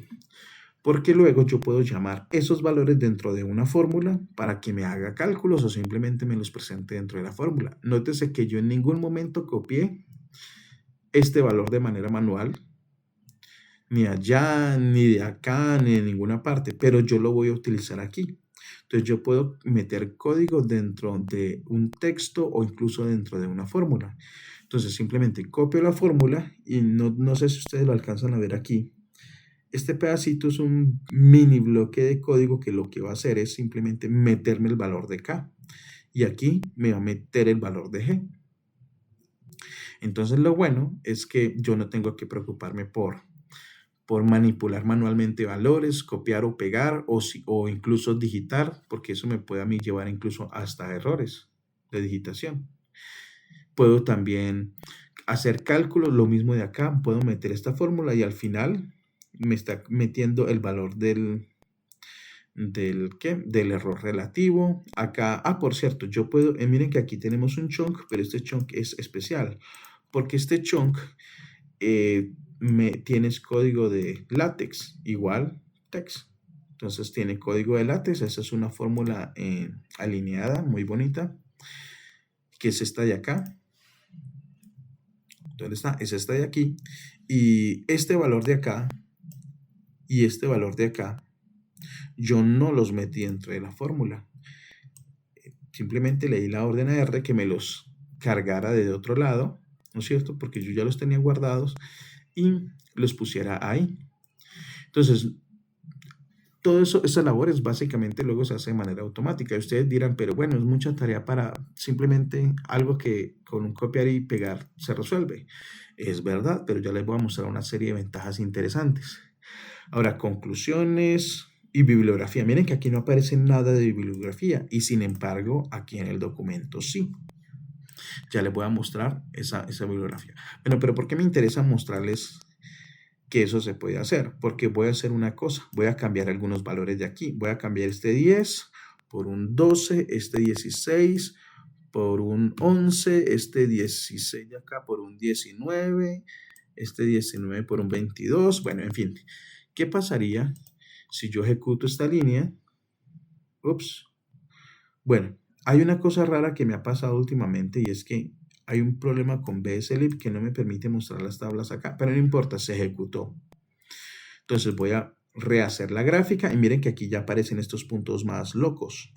S1: Porque luego yo puedo llamar esos valores dentro de una fórmula para que me haga cálculos o simplemente me los presente dentro de la fórmula. Nótese que yo en ningún momento copié este valor de manera manual, ni allá, ni de acá, ni de ninguna parte, pero yo lo voy a utilizar aquí. Entonces yo puedo meter código dentro de un texto o incluso dentro de una fórmula. Entonces simplemente copio la fórmula y no sé si ustedes lo alcanzan a ver aquí. Este pedacito es un mini bloque de código que lo que va a hacer es simplemente meterme el valor de K. Y aquí me va a meter el valor de G. Entonces lo bueno es que yo no tengo que preocuparme por manipular manualmente valores, copiar o pegar o incluso digitar, porque eso me puede a mí llevar incluso hasta errores de digitación. Puedo también hacer cálculos, lo mismo de acá, puedo meter esta fórmula y al final me está metiendo el valor del error relativo. Acá, por cierto, yo puedo, miren que aquí tenemos un chunk, pero este chunk es especial, porque este chunk tienes código de látex, igual text. Entonces tiene código de látex, esa es una fórmula alineada, muy bonita, que es esta de acá. ¿Dónde está? Es esta de aquí. Y este valor de acá y este valor de acá, yo no los metí dentro de la fórmula. Simplemente le di la orden a R que me los cargara de otro lado, ¿no es cierto? Porque yo ya los tenía guardados y los pusiera ahí. Entonces, todo eso, esas labores básicamente luego se hace de manera automática. Y ustedes dirán, pero bueno, es mucha tarea para simplemente algo que con un copiar y pegar se resuelve. Es verdad, pero ya les voy a mostrar una serie de ventajas interesantes. Ahora, conclusiones y bibliografía. Miren que aquí no aparece nada de bibliografía y sin embargo aquí en el documento sí. Ya les voy a mostrar esa bibliografía. Bueno, pero ¿por qué me interesa mostrarles que eso se puede hacer? Porque voy a hacer una cosa, voy a cambiar algunos valores de aquí. Voy a cambiar este 10 por un 12, este 16 por un 11, este 16 de acá por un 19, este 19 por un 22. Bueno, en fin, ¿qué pasaría si yo ejecuto esta línea? Ups. Bueno, hay una cosa rara que me ha pasado últimamente y es que hay un problema con BSLib que no me permite mostrar las tablas acá, pero no importa, se ejecutó. Entonces voy a rehacer la gráfica y miren que aquí ya aparecen estos puntos más locos.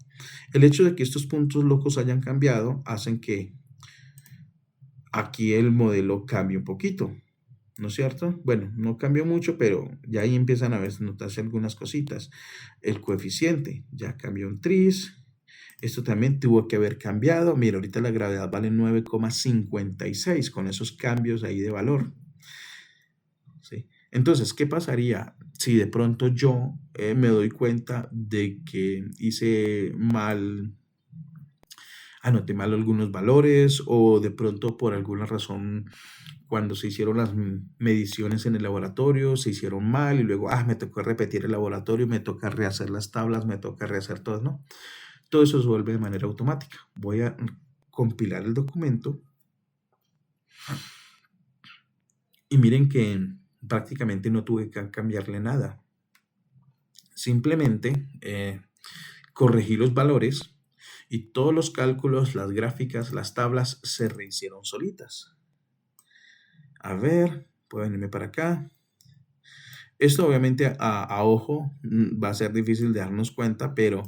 S1: El hecho de que estos puntos locos hayan cambiado hacen que aquí el modelo cambie un poquito, ¿no es cierto? Bueno, no cambió mucho, pero ya ahí empiezan a notarse algunas cositas. El coeficiente ya cambió un tris. Esto también tuvo que haber cambiado. Mira, ahorita la gravedad vale 9,56 con esos cambios ahí de valor. ¿Sí? Entonces, ¿qué pasaría si de pronto yo me doy cuenta de que hice mal, anoté mal algunos valores o de pronto por alguna razón cuando se hicieron las mediciones en el laboratorio se hicieron mal y luego, me tocó repetir el laboratorio, me toca rehacer las tablas, me toca rehacer todo, ¿no? Todo eso se vuelve de manera automática. Voy a compilar el documento y miren que prácticamente no tuve que cambiarle nada. Simplemente corregí los valores y todos los cálculos, las gráficas, las tablas se rehicieron solitas. A ver, pueden irme para acá. Esto obviamente a ojo va a ser difícil de darnos cuenta, pero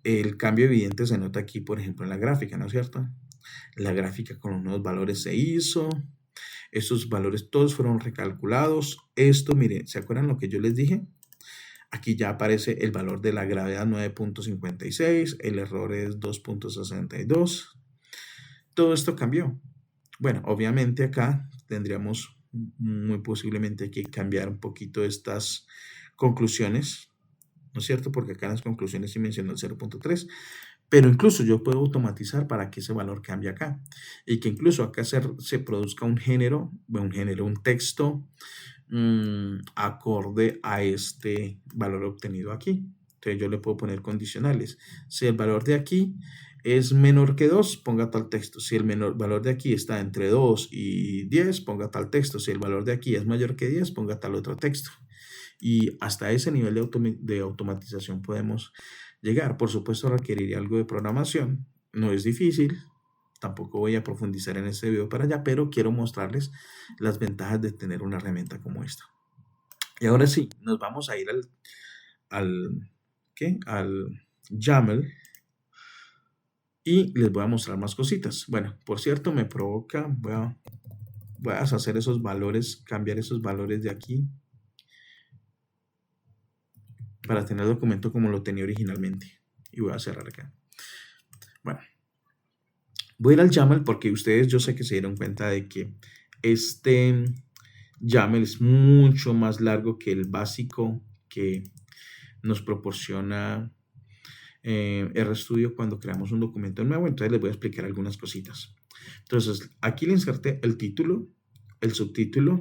S1: el cambio evidente se nota aquí, por ejemplo, en la gráfica, ¿no es cierto? La gráfica con los nuevos valores se hizo. Estos valores todos fueron recalculados. Esto, miren, ¿se acuerdan lo que yo les dije? Aquí ya aparece el valor de la gravedad 9.56, el error es 2.62. Todo esto cambió. Bueno, obviamente acá tendríamos muy posiblemente que cambiar un poquito estas conclusiones, ¿no es cierto? Porque acá en las conclusiones sí mencionó el 0.3, pero incluso yo puedo automatizar para que ese valor cambie acá y que incluso acá se produzca un texto acorde a este valor obtenido aquí. Entonces yo le puedo poner condicionales. Si el valor de aquí es menor que 2, ponga tal texto. Si el valor de aquí está entre 2 y 10, ponga tal texto. Si el valor de aquí es mayor que 10, ponga tal otro texto. Y hasta ese nivel de automatización podemos llegar. Por supuesto, requeriría algo de programación. No es difícil. Tampoco voy a profundizar en este video para allá, pero quiero mostrarles las ventajas de tener una herramienta como esta. Y ahora sí, nos vamos a ir al YAML y les voy a mostrar más cositas. Bueno, por cierto, me provoca, voy a hacer esos valores, cambiar esos valores de aquí para tener el documento como lo tenía originalmente. Y voy a cerrar acá. Bueno, voy a ir al YAML porque ustedes yo sé que se dieron cuenta de que este YAML es mucho más largo que el básico que nos proporciona RStudio cuando creamos un documento nuevo. Entonces les voy a explicar algunas cositas. Entonces aquí le inserté el título, el subtítulo.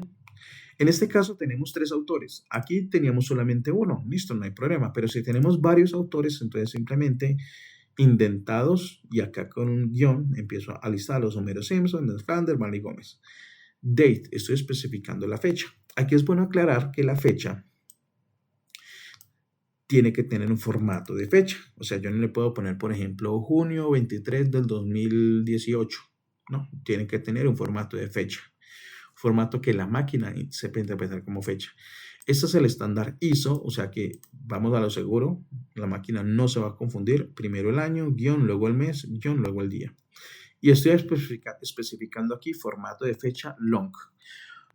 S1: En este caso tenemos 3 autores. Aquí teníamos solamente uno. Listo, no hay problema. Pero si tenemos varios autores, entonces simplemente indentados y acá con un guión empiezo a listarlos: Homero Simpson, Ned Flanders, Barney Gómez. Date, estoy especificando la fecha. Aquí es bueno aclarar que la fecha tiene que tener un formato de fecha. O sea, yo no le puedo poner, por ejemplo, junio 23 del 2018. No, tiene que tener un formato de fecha. Formato que la máquina sepa interpretar como fecha. Este es el estándar ISO, o sea que vamos a lo seguro, la máquina no se va a confundir. Primero el año, guión, luego el mes, guión, luego el día. Y estoy especificando aquí formato de fecha long.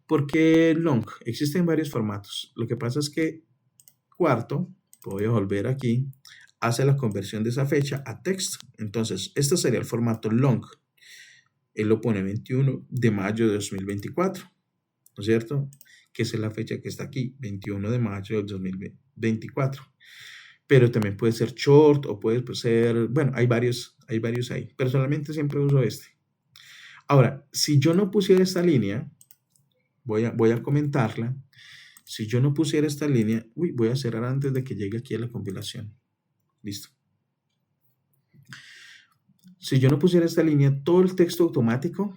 S1: ¿Por qué long? Existen varios formatos. Lo que pasa es que Quarto, voy a volver aquí, hace la conversión de esa fecha a texto. Entonces, este sería el formato long. Él lo pone 21 de mayo de 2024, ¿no es cierto? Que es la fecha que está aquí, 21 de mayo del 2024. Pero también puede ser short o puede ser, bueno, hay varios ahí. Personalmente siempre uso este. Ahora, si yo no pusiera esta línea, voy a comentarla. Si yo no pusiera esta línea, voy a cerrar antes de que llegue aquí a la compilación. Listo. Si yo no pusiera esta línea, todo el texto automático,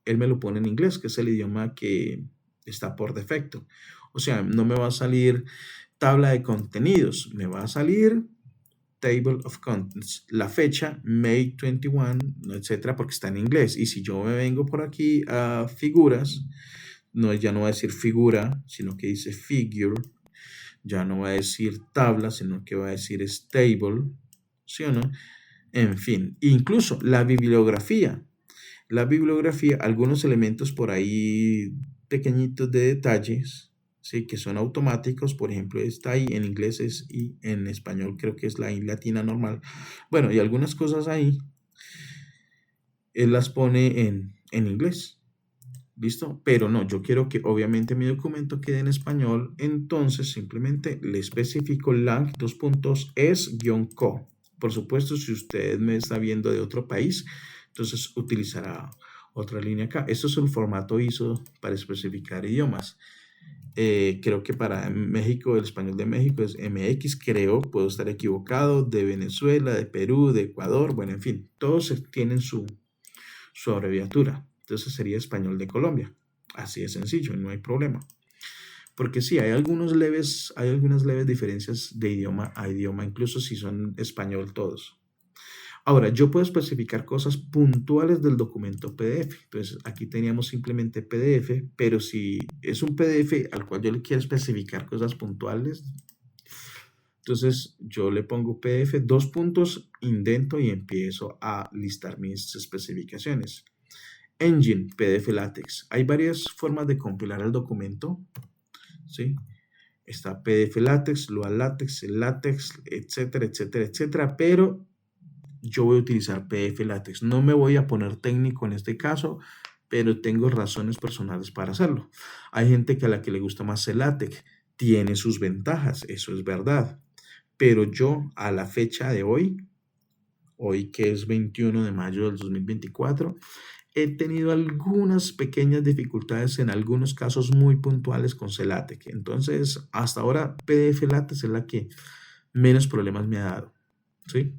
S1: él me lo pone en inglés, que es el idioma que está por defecto. O sea, no me va a salir tabla de contenidos, me va a salir Table of Contents, la fecha, May 21, etcétera, porque está en inglés. Y si yo me vengo por aquí a figuras, ya no va a decir figura, sino que dice figure. Ya no va a decir tabla, sino que va a decir stable, ¿sí o no? En fin, incluso la bibliografía. La bibliografía, algunos elementos por ahí pequeñitos de detalles, ¿sí? Que son automáticos, por ejemplo, está ahí en inglés y en español creo que es la I latina normal. Bueno, y algunas cosas ahí, él las pone en inglés, ¿listo? Pero no, yo quiero que obviamente mi documento quede en español, entonces simplemente le especifico lang dos puntos es-co. Por supuesto, si usted me está viendo de otro país, entonces utilizará otra línea acá. Esto es el formato ISO para especificar idiomas. Creo que para México, el español de México es MX, creo, puedo estar equivocado, de Venezuela, de Perú, de Ecuador, bueno, en fin, todos tienen su abreviatura. Entonces sería español de Colombia. Así de sencillo, no hay problema. Porque sí, hay algunas leves diferencias de idioma a idioma, incluso si son español todos. Ahora, yo puedo especificar cosas puntuales del documento PDF. Entonces, aquí teníamos simplemente PDF, pero si es un PDF al cual yo le quiero especificar cosas puntuales, entonces yo le pongo PDF, dos puntos, indento y empiezo a listar mis especificaciones. Engine, PDF LaTeX. Hay varias formas de compilar el documento, ¿sí? Está PDF LaTeX, Lua LaTeX, el LaTeX, etcétera, etcétera, etcétera, pero yo voy a utilizar PDF LaTeX. No me voy a poner técnico en este caso, pero tengo razones personales para hacerlo. Hay gente que a la que le gusta más el LaTeX, tiene sus ventajas, eso es verdad, pero yo a la fecha de hoy que es 21 de mayo del 2024, he tenido algunas pequeñas dificultades en algunos casos muy puntuales con CELATEC. Entonces, hasta ahora PDF LaTeX es la que menos problemas me ha dado, ¿sí?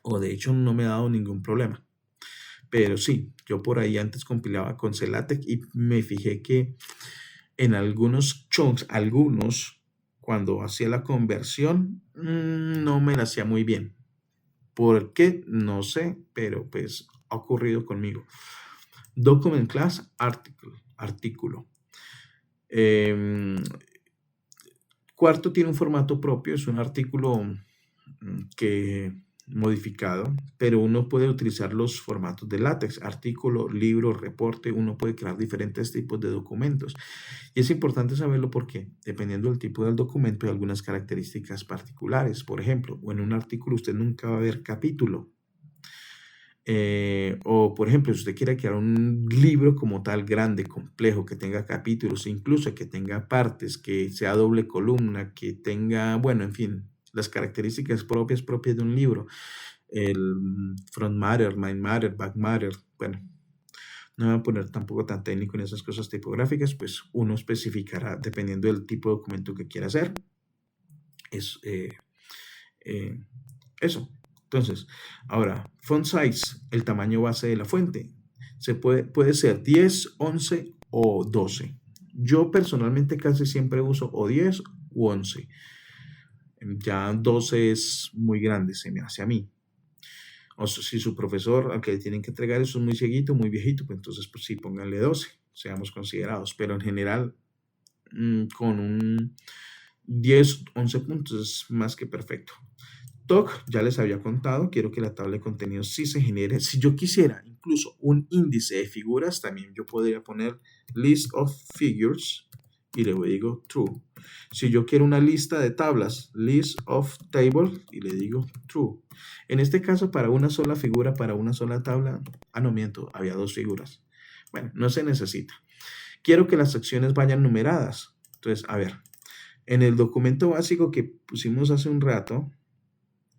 S1: O de hecho no me ha dado ningún problema. Pero sí, yo por ahí antes compilaba con CELATEC y me fijé que en algunos chunks, cuando hacía la conversión, no me la hacía muy bien. ¿Por qué? No sé, pero pues ha ocurrido conmigo. Document class artículo. Cuarto tiene un formato propio, es un artículo que modificado, pero uno puede utilizar los formatos de látex, artículo, libro, reporte, uno puede crear diferentes tipos de documentos. Y es importante saberlo porque dependiendo del tipo del documento hay algunas características particulares. Por ejemplo, en un artículo usted nunca va a ver capítulo. O, por ejemplo, si usted quiere crear un libro como tal, grande, complejo, que tenga capítulos, incluso que tenga partes, que sea doble columna, que tenga, bueno, en fin, las características propias de un libro, el front matter, mind matter, back matter, bueno, no me voy a poner tampoco tan técnico en esas cosas tipográficas, pues uno especificará dependiendo del tipo de documento que quiera hacer. Es eso. Entonces, ahora, font size, el tamaño base de la fuente. Puede ser 10, 11 o 12. Yo personalmente casi siempre uso o 10 u 11. Ya 12 es muy grande, se me hace a mí. O si su profesor al que le tienen que entregar eso es muy cieguito, muy viejito, pues entonces pues sí, pónganle 12, seamos considerados. Pero en general, con un 10, 11 puntos es más que perfecto. TOC, ya les había contado, quiero que la tabla de contenidos sí se genere. Si yo quisiera incluso un índice de figuras, también yo podría poner list of figures y le digo true. Si yo quiero una lista de tablas, list of tables y le digo true. En este caso, para una sola figura, para una sola tabla, no miento, había dos figuras. Bueno, no se necesita. Quiero que las secciones vayan numeradas. Entonces, a ver, en el documento básico que pusimos hace un rato,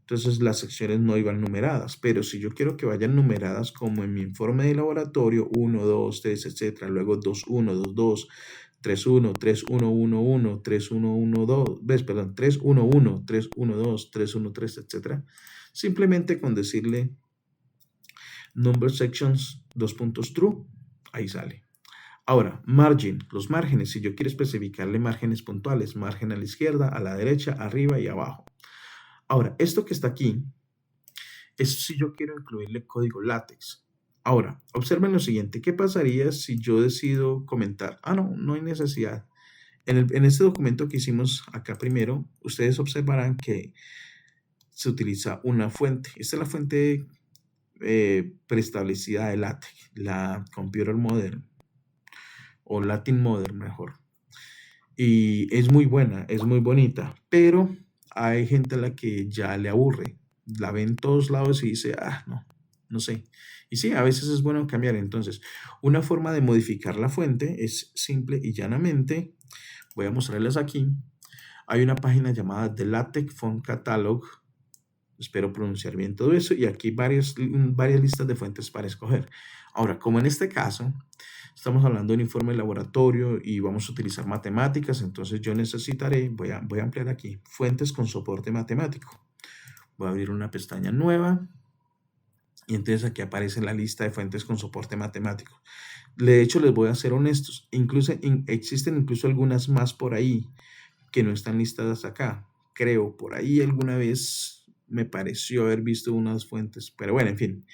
S1: entonces las secciones no iban numeradas, pero si yo quiero que vayan numeradas como en mi informe de laboratorio, 1, 2, 3, etcétera, luego 2, 1, 2, 2, 3, 1, 3, 1, 1, 1, 3, 1, 1, 2, ves, perdón, 3, 1, 1, 3, 1, 2, 3, 1, 3, etcétera, simplemente con decirle number sections, dos puntos true, ahí sale. Ahora, margin, los márgenes, si yo quiero especificarle márgenes puntuales, margen a la izquierda, a la derecha, arriba y abajo. Ahora, esto que está aquí es si yo quiero incluirle código látex. Ahora, observen lo siguiente, ¿qué pasaría si yo decido comentar? No hay necesidad. En este documento que hicimos acá primero, ustedes observarán que se utiliza una fuente. Esta es la fuente preestablecida de LaTeX, la Computer Modern o Latin Modern mejor. Y es muy buena, es muy bonita, pero hay gente a la que ya le aburre. La ve en todos lados y dice, no, no sé. Y sí, a veces es bueno cambiar. Entonces, una forma de modificar la fuente es simple y llanamente, voy a mostrarles aquí. Hay una página llamada The LaTeX Font Catalog. Espero pronunciar bien todo eso. Y aquí varias listas de fuentes para escoger. Ahora, como en este caso, estamos hablando de un informe de laboratorio y vamos a utilizar matemáticas, entonces yo necesitaré, voy a ampliar aquí, fuentes con soporte matemático. Voy a abrir una pestaña nueva y entonces aquí aparece la lista de fuentes con soporte matemático. De hecho, les voy a ser honestos, existen incluso algunas más por ahí que no están listadas acá. Creo, por ahí alguna vez me pareció haber visto unas fuentes, pero bueno, en fin.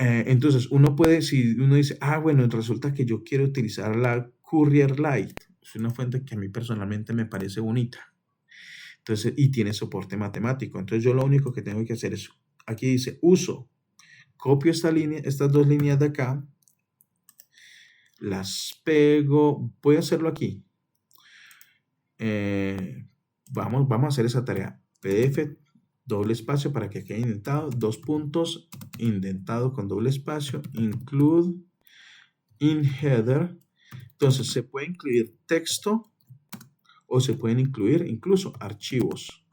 S1: Entonces, uno puede, si uno dice, bueno, resulta que yo quiero utilizar la Courier Light, es una fuente que a mí personalmente me parece bonita. Entonces, y tiene soporte matemático. Entonces, yo lo único que tengo que hacer es, aquí dice uso, copio estas dos líneas de acá, las pego, voy a hacerlo aquí. Vamos a hacer esa tarea. PDF, doble espacio para que quede indentado, 2 puntos, indentado con doble espacio, include in header. Entonces se puede incluir texto o se pueden incluir incluso archivos.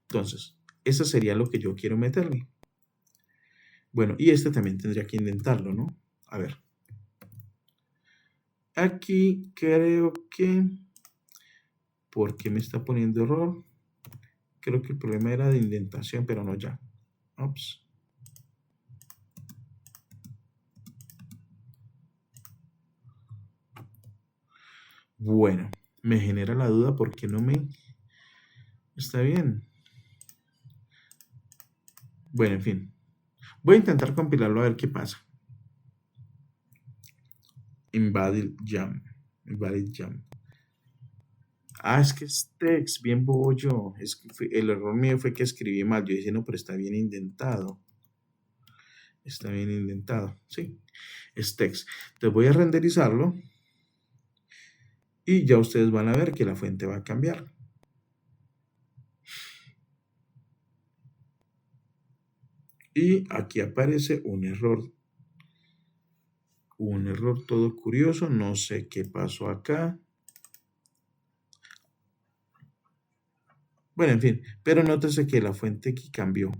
S1: Entonces, eso sería lo que yo quiero meterle. Bueno, y este también tendría que indentarlo, ¿no? A ver. Aquí creo que... ¿Por qué me está poniendo error? Creo que el problema era de indentación, pero no ya. Ups. Bueno, me genera la duda porque no me... Está bien. Bueno, en fin. Voy a intentar compilarlo a ver qué pasa. Invalid jam. Es que es text, bien bobo yo. El error mío fue que escribí mal. Yo dije, no, pero está bien indentado. Está bien indentado, sí. Es text. Entonces voy a renderizarlo. Y ya ustedes van a ver que la fuente va a cambiar. Y aquí aparece un error. Un error todo curioso. No sé qué pasó acá. Bueno, en fin. Pero nótese que la fuente aquí cambió.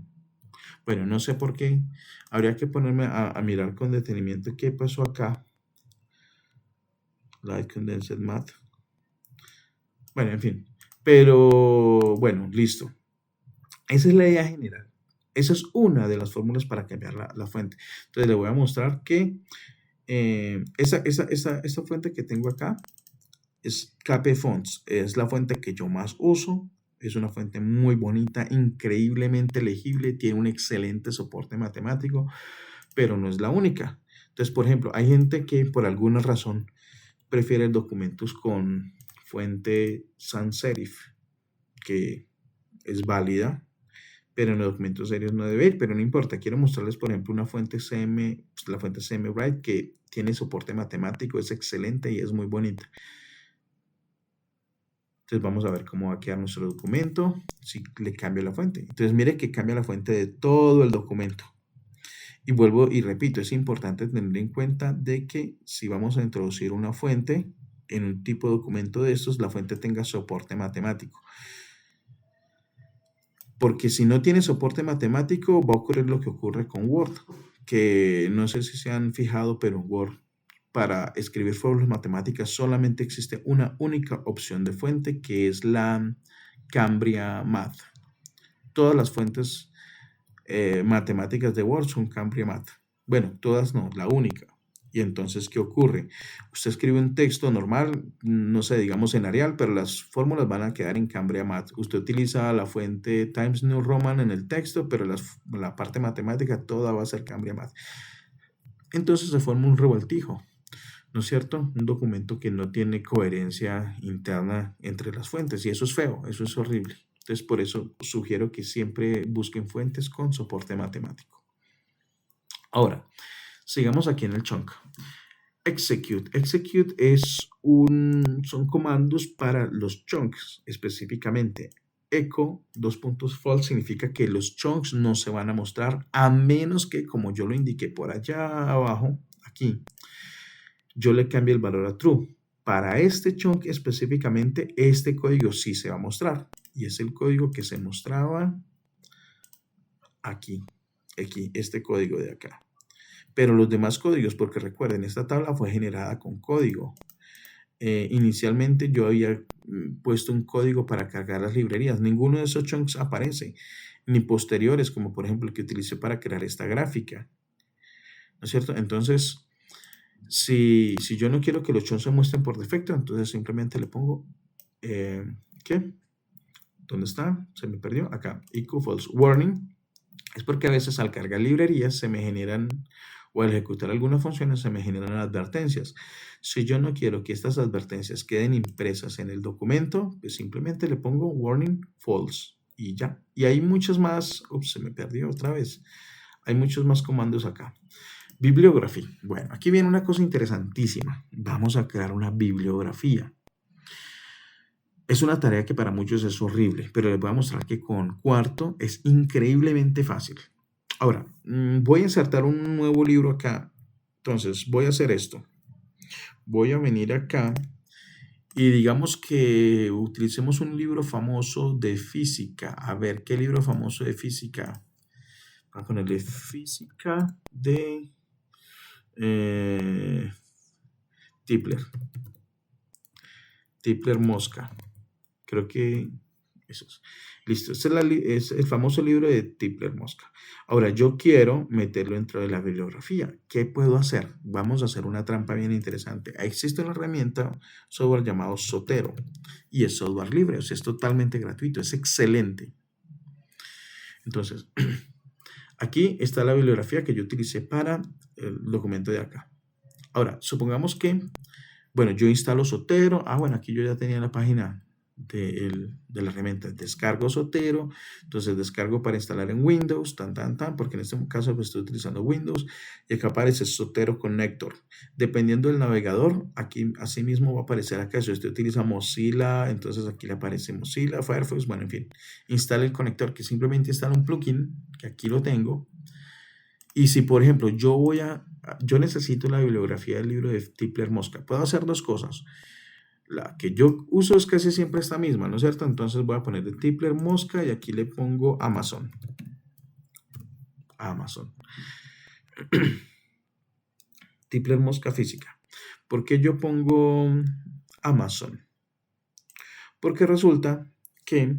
S1: Bueno, no sé por qué. Habría que ponerme a mirar con detenimiento qué pasó acá. Light Condensed Math. Bueno, en fin. Pero bueno, listo. Esa es la idea general. Esa es una de las fórmulas para cambiar la fuente. Entonces le voy a mostrar que esa fuente que tengo acá es KP Fonts. Es la fuente que yo más uso. Es una fuente muy bonita, increíblemente legible, tiene un excelente soporte matemático, pero no es la única. Entonces, por ejemplo, hay gente que por alguna razón prefiere documentos con fuente sans serif, que es válida, pero en los documentos serios no debe ir, pero no importa. Quiero mostrarles, por ejemplo, una fuente CM, la fuente CM Write, que tiene soporte matemático, es excelente y es muy bonita. Entonces vamos a ver cómo va a quedar nuestro documento si le cambio la fuente. Entonces mire que cambia la fuente de todo el documento. Y vuelvo y repito, es importante tener en cuenta de que si vamos a introducir una fuente en un tipo de documento de estos, la fuente tenga soporte matemático. Porque si no tiene soporte matemático, va a ocurrir lo que ocurre con Word, que no sé si se han fijado, pero en Word, para escribir fórmulas matemáticas solamente existe una única opción de fuente, que es la Cambria Math. Todas las fuentes matemáticas de Word son Cambria Math. Bueno, todas no, la única. Y entonces, ¿qué ocurre? Usted escribe un texto normal, no sé, digamos en Arial, pero las fórmulas van a quedar en Cambria Math. Usted utiliza la fuente Times New Roman en el texto, pero la parte matemática toda va a ser Cambria Math. Entonces se forma un revoltijo. ¿no es cierto? Un documento que no tiene coherencia interna entre las fuentes y eso es feo, eso es horrible. Entonces, por eso sugiero que siempre busquen fuentes con soporte matemático. Ahora, sigamos aquí en el chunk. Execute. Execute son comandos para los chunks específicamente. Echo, false, significa que los chunks no se van a mostrar a menos que, como yo lo indiqué por allá abajo, aquí, yo le cambie el valor a true. Para este chunk específicamente, este código sí se va a mostrar. Y es el código que se mostraba aquí, este código de acá. Pero los demás códigos, porque recuerden, esta tabla fue generada con código. Inicialmente yo había puesto un código para cargar las librerías. Ninguno de esos chunks aparece, ni posteriores, como por ejemplo el que utilicé para crear esta gráfica. ¿No es cierto? Entonces, si yo no quiero que los chunks se muestren por defecto, entonces simplemente le pongo, ¿qué? ¿Dónde está? Se me perdió. Acá, equal false warning. Es porque a veces al cargar librerías se me generan, o al ejecutar algunas funciones se me generan advertencias. Si yo no quiero que estas advertencias queden impresas en el documento, pues simplemente le pongo warning false y ya. Y hay muchos más, ups, se me perdió otra vez. Hay muchos más comandos acá. Bibliografía. Bueno, aquí viene una cosa interesantísima. Vamos a crear una bibliografía. Es una tarea que para muchos es horrible, pero les voy a mostrar que con Quarto es increíblemente fácil. Ahora, voy a insertar un nuevo libro acá. Entonces, voy a hacer esto. Voy a venir acá y digamos que utilicemos un libro famoso de física. A ver, ¿qué libro famoso de física? Voy a ponerle física de Tipler. Tipler Mosca. Creo que eso es. Listo. Este es el famoso libro de Tipler Mosca. Ahora, yo quiero meterlo dentro de la bibliografía. ¿Qué puedo hacer? Vamos a hacer una trampa bien interesante. Existe una herramienta, software llamado Zotero. Y es software libre, o sea, es totalmente gratuito. Es excelente. Entonces, aquí está la bibliografía que yo utilicé para el documento de acá. Ahora, supongamos que, bueno, yo instalo Zotero. Bueno, aquí yo ya tenía la página de la herramienta. Descargo Zotero, entonces descargo para instalar en Windows, porque en este caso pues, estoy utilizando Windows, y acá aparece Zotero Connector. Dependiendo del navegador, aquí así mismo va a aparecer acá. Si usted utiliza Mozilla, entonces aquí le aparece Mozilla, Firefox, bueno, en fin. Instala el conector, que simplemente instala un plugin, que aquí lo tengo. Y si, por ejemplo, yo necesito la bibliografía del libro de Tipler Mosca, puedo hacer dos cosas. La que yo uso es casi siempre esta misma, ¿no es cierto? Entonces voy a poner de Tipler Mosca y aquí le pongo Amazon. Amazon. Tipler Mosca física. ¿Por qué yo pongo Amazon? Porque resulta que,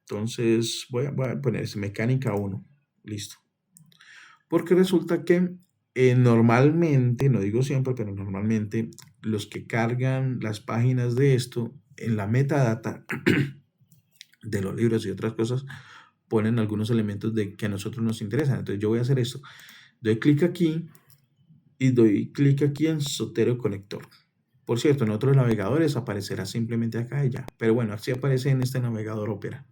S1: entonces voy a poner mecánica 1. Listo. Porque resulta que normalmente, no digo siempre, pero normalmente los que cargan las páginas de esto en la metadata de los libros y otras cosas ponen algunos elementos que a nosotros nos interesan. Entonces yo voy a hacer esto. Doy clic aquí y doy clic aquí en Zotero Conector. Por cierto, en otros navegadores aparecerá simplemente acá y ya. Pero bueno, así aparece en este navegador Opera.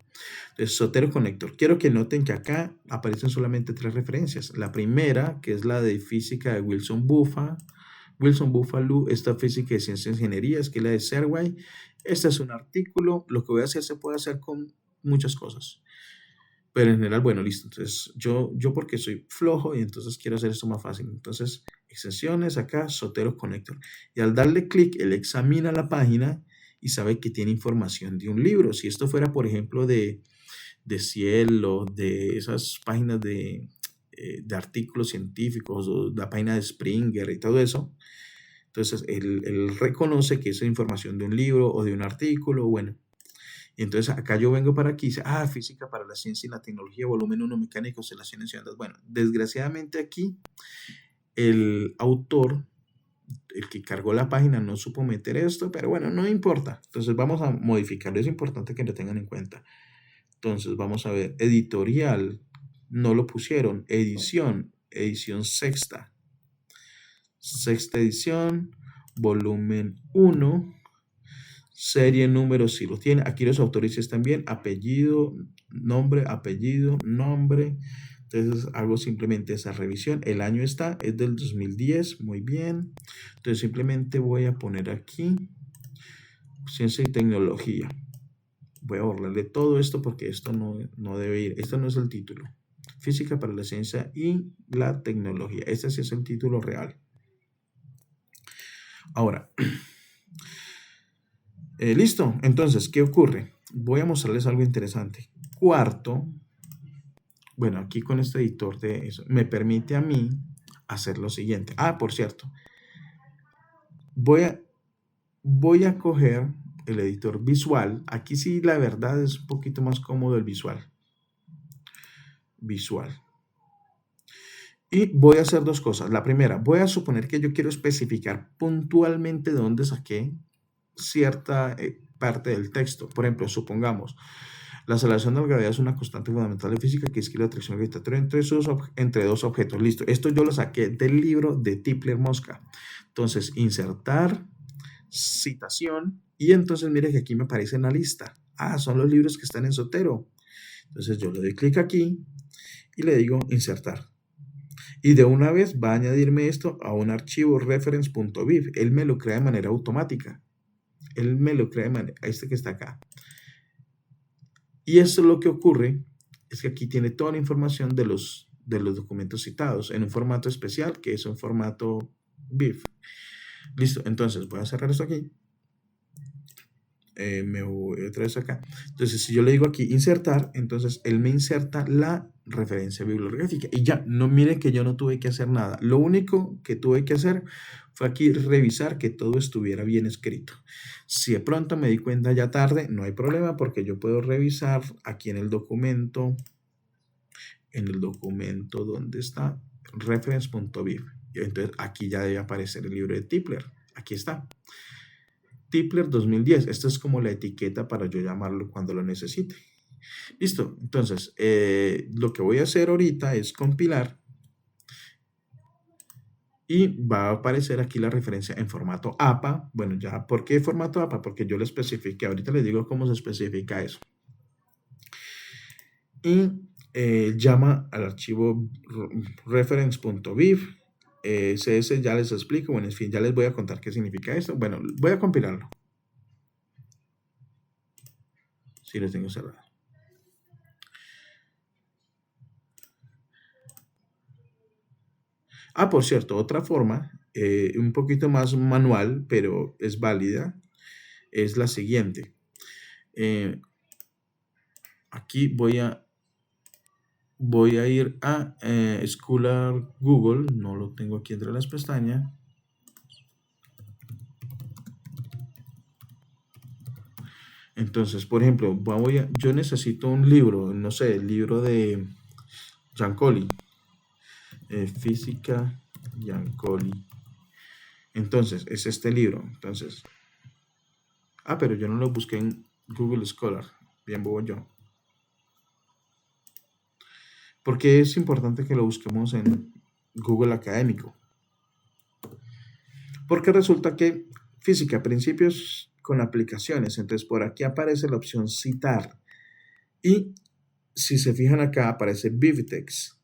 S1: Entonces, Zotero Connector. Quiero que noten que acá aparecen solamente 3 referencias. La primera, que es la de física de Wilson Buffalo, esta física de ciencias e ingenierías, que es la de Serway. Este es un artículo. Lo que voy a hacer se puede hacer con muchas cosas. Pero en general, bueno, listo. Entonces, yo porque soy flojo y entonces quiero hacer esto más fácil. Entonces, extensiones acá, Zotero Connector. Y al darle clic, él examina la página y sabe que tiene información de un libro. Si esto fuera, por ejemplo, de Cielo, de esas páginas de artículos científicos, o la página de Springer y todo eso, entonces él reconoce que es información de un libro o de un artículo, bueno. Y entonces acá yo vengo para aquí y dice, física para la ciencia y la tecnología, volumen 1, mecánica, oscilaciones y ondas. Bueno, desgraciadamente aquí el autor, el que cargó la página, no supo meter esto, pero bueno, no importa. Entonces vamos a modificarlo, es importante que lo tengan en cuenta. Entonces vamos a ver, editorial, no lo pusieron, edición sexta. sexta edición, volumen 1, serie, número, si lo tiene. Aquí los autores están bien, apellido, nombre. Entonces hago simplemente esa revisión. El año es del 2010, muy bien. Entonces simplemente voy a poner aquí ciencia y tecnología. Voy a borrarle todo esto porque esto no debe ir. Esto no es el título. Física para la ciencia y la tecnología. Este sí es el título real. Ahora, listo. Entonces, ¿qué ocurre? Voy a mostrarles algo interesante. Cuarto, bueno, aquí con este editor de eso, me permite a mí hacer lo siguiente. Ah, por cierto, voy a coger el editor visual. Aquí sí, la verdad, es un poquito más cómodo el visual. Y voy a hacer dos cosas. La primera, voy a suponer que yo quiero especificar puntualmente de dónde saqué cierta parte del texto. Por ejemplo, supongamos, la aceleración de la gravedad es una constante fundamental de física que describe la atracción gravitatoria entre dos objetos. Listo. Esto yo lo saqué del libro de Tipler-Mosca. Entonces, insertar, citación, y entonces mire que aquí me aparece en la lista. Ah, son los libros que están en Zotero. Entonces yo le doy clic aquí y le digo insertar. Y de una vez va a añadirme esto a un archivo reference.viv. Él me lo crea de manera automática. Él me lo crea de manera, este que está acá. Y esto lo que ocurre es que aquí tiene toda la información de los documentos citados en un formato especial que es un formato BIF. Listo, entonces voy a cerrar esto aquí. Me voy otra vez acá. Entonces, si yo le digo aquí insertar, entonces él me inserta la referencia bibliográfica. Y ya, no miren que yo no tuve que hacer nada. Lo único que tuve que hacer fue aquí revisar que todo estuviera bien escrito. Si de pronto me di cuenta ya tarde, no hay problema porque yo puedo revisar aquí en el documento donde está reference.viv. Entonces, aquí ya debe aparecer el libro de Tipler. Aquí está. Tipler 2010. Esta es como la etiqueta para yo llamarlo cuando lo necesite. Listo. Entonces, lo que voy a hacer ahorita es compilar y va a aparecer aquí la referencia en formato APA. Bueno, ya, ¿por qué formato APA? Porque yo lo especifiqué. Ahorita les digo cómo se especifica eso. Y llama al archivo reference.viv. CS ya les explico. Bueno, en fin, ya les voy a contar qué significa esto. Bueno, voy a compilarlo. Sí, lo tengo cerrado. Ah, por cierto, otra forma, un poquito más manual, pero es válida, es la siguiente. Aquí voy a ir a Scholar Google, no lo tengo aquí entre las pestañas. Entonces, por ejemplo, yo necesito un libro, no sé, el libro de Giancoli, Física Giancoli. Entonces, es este libro. Entonces, pero yo no lo busqué en Google Scholar, bien bobo yo. Porque es importante que lo busquemos en Google Académico. Porque resulta que física, principios con aplicaciones. Entonces, por aquí aparece la opción citar. Y si se fijan acá, aparece Vivtex.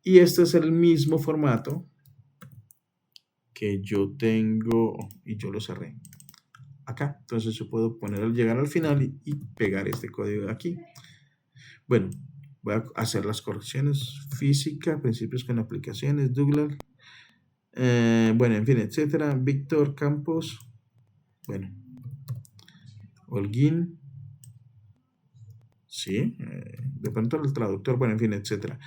S1: Y este es el mismo formato que yo tengo, y yo lo cerré acá. Entonces yo puedo llegar al final y pegar este código de aquí. Bueno, voy a hacer las correcciones. Física, principios con aplicaciones, Douglas. Bueno, en fin, etcétera. Víctor Campos. Bueno. Holguín. Sí. De pronto el traductor. Bueno, en fin, etcétera.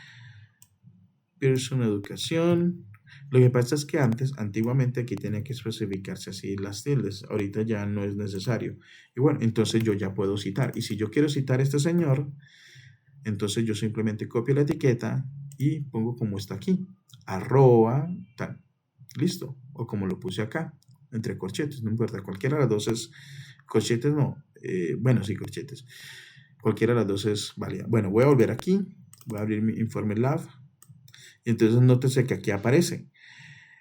S1: Pearson Educación. Lo que pasa es que antiguamente aquí tenía que especificarse así las tildes. Ahorita ya no es necesario. Y bueno, entonces yo ya puedo citar. Y si yo quiero citar a este señor, entonces yo simplemente copio la etiqueta y pongo como está aquí. Arroba, tal. Listo. O como lo puse acá, entre corchetes, no importa. Cualquiera de las dos es. Corchetes no. Bueno, sí, corchetes. Cualquiera de las dos es válida. Bueno, voy a volver aquí. Voy a abrir mi informe lab. Y entonces nótese que aquí aparece.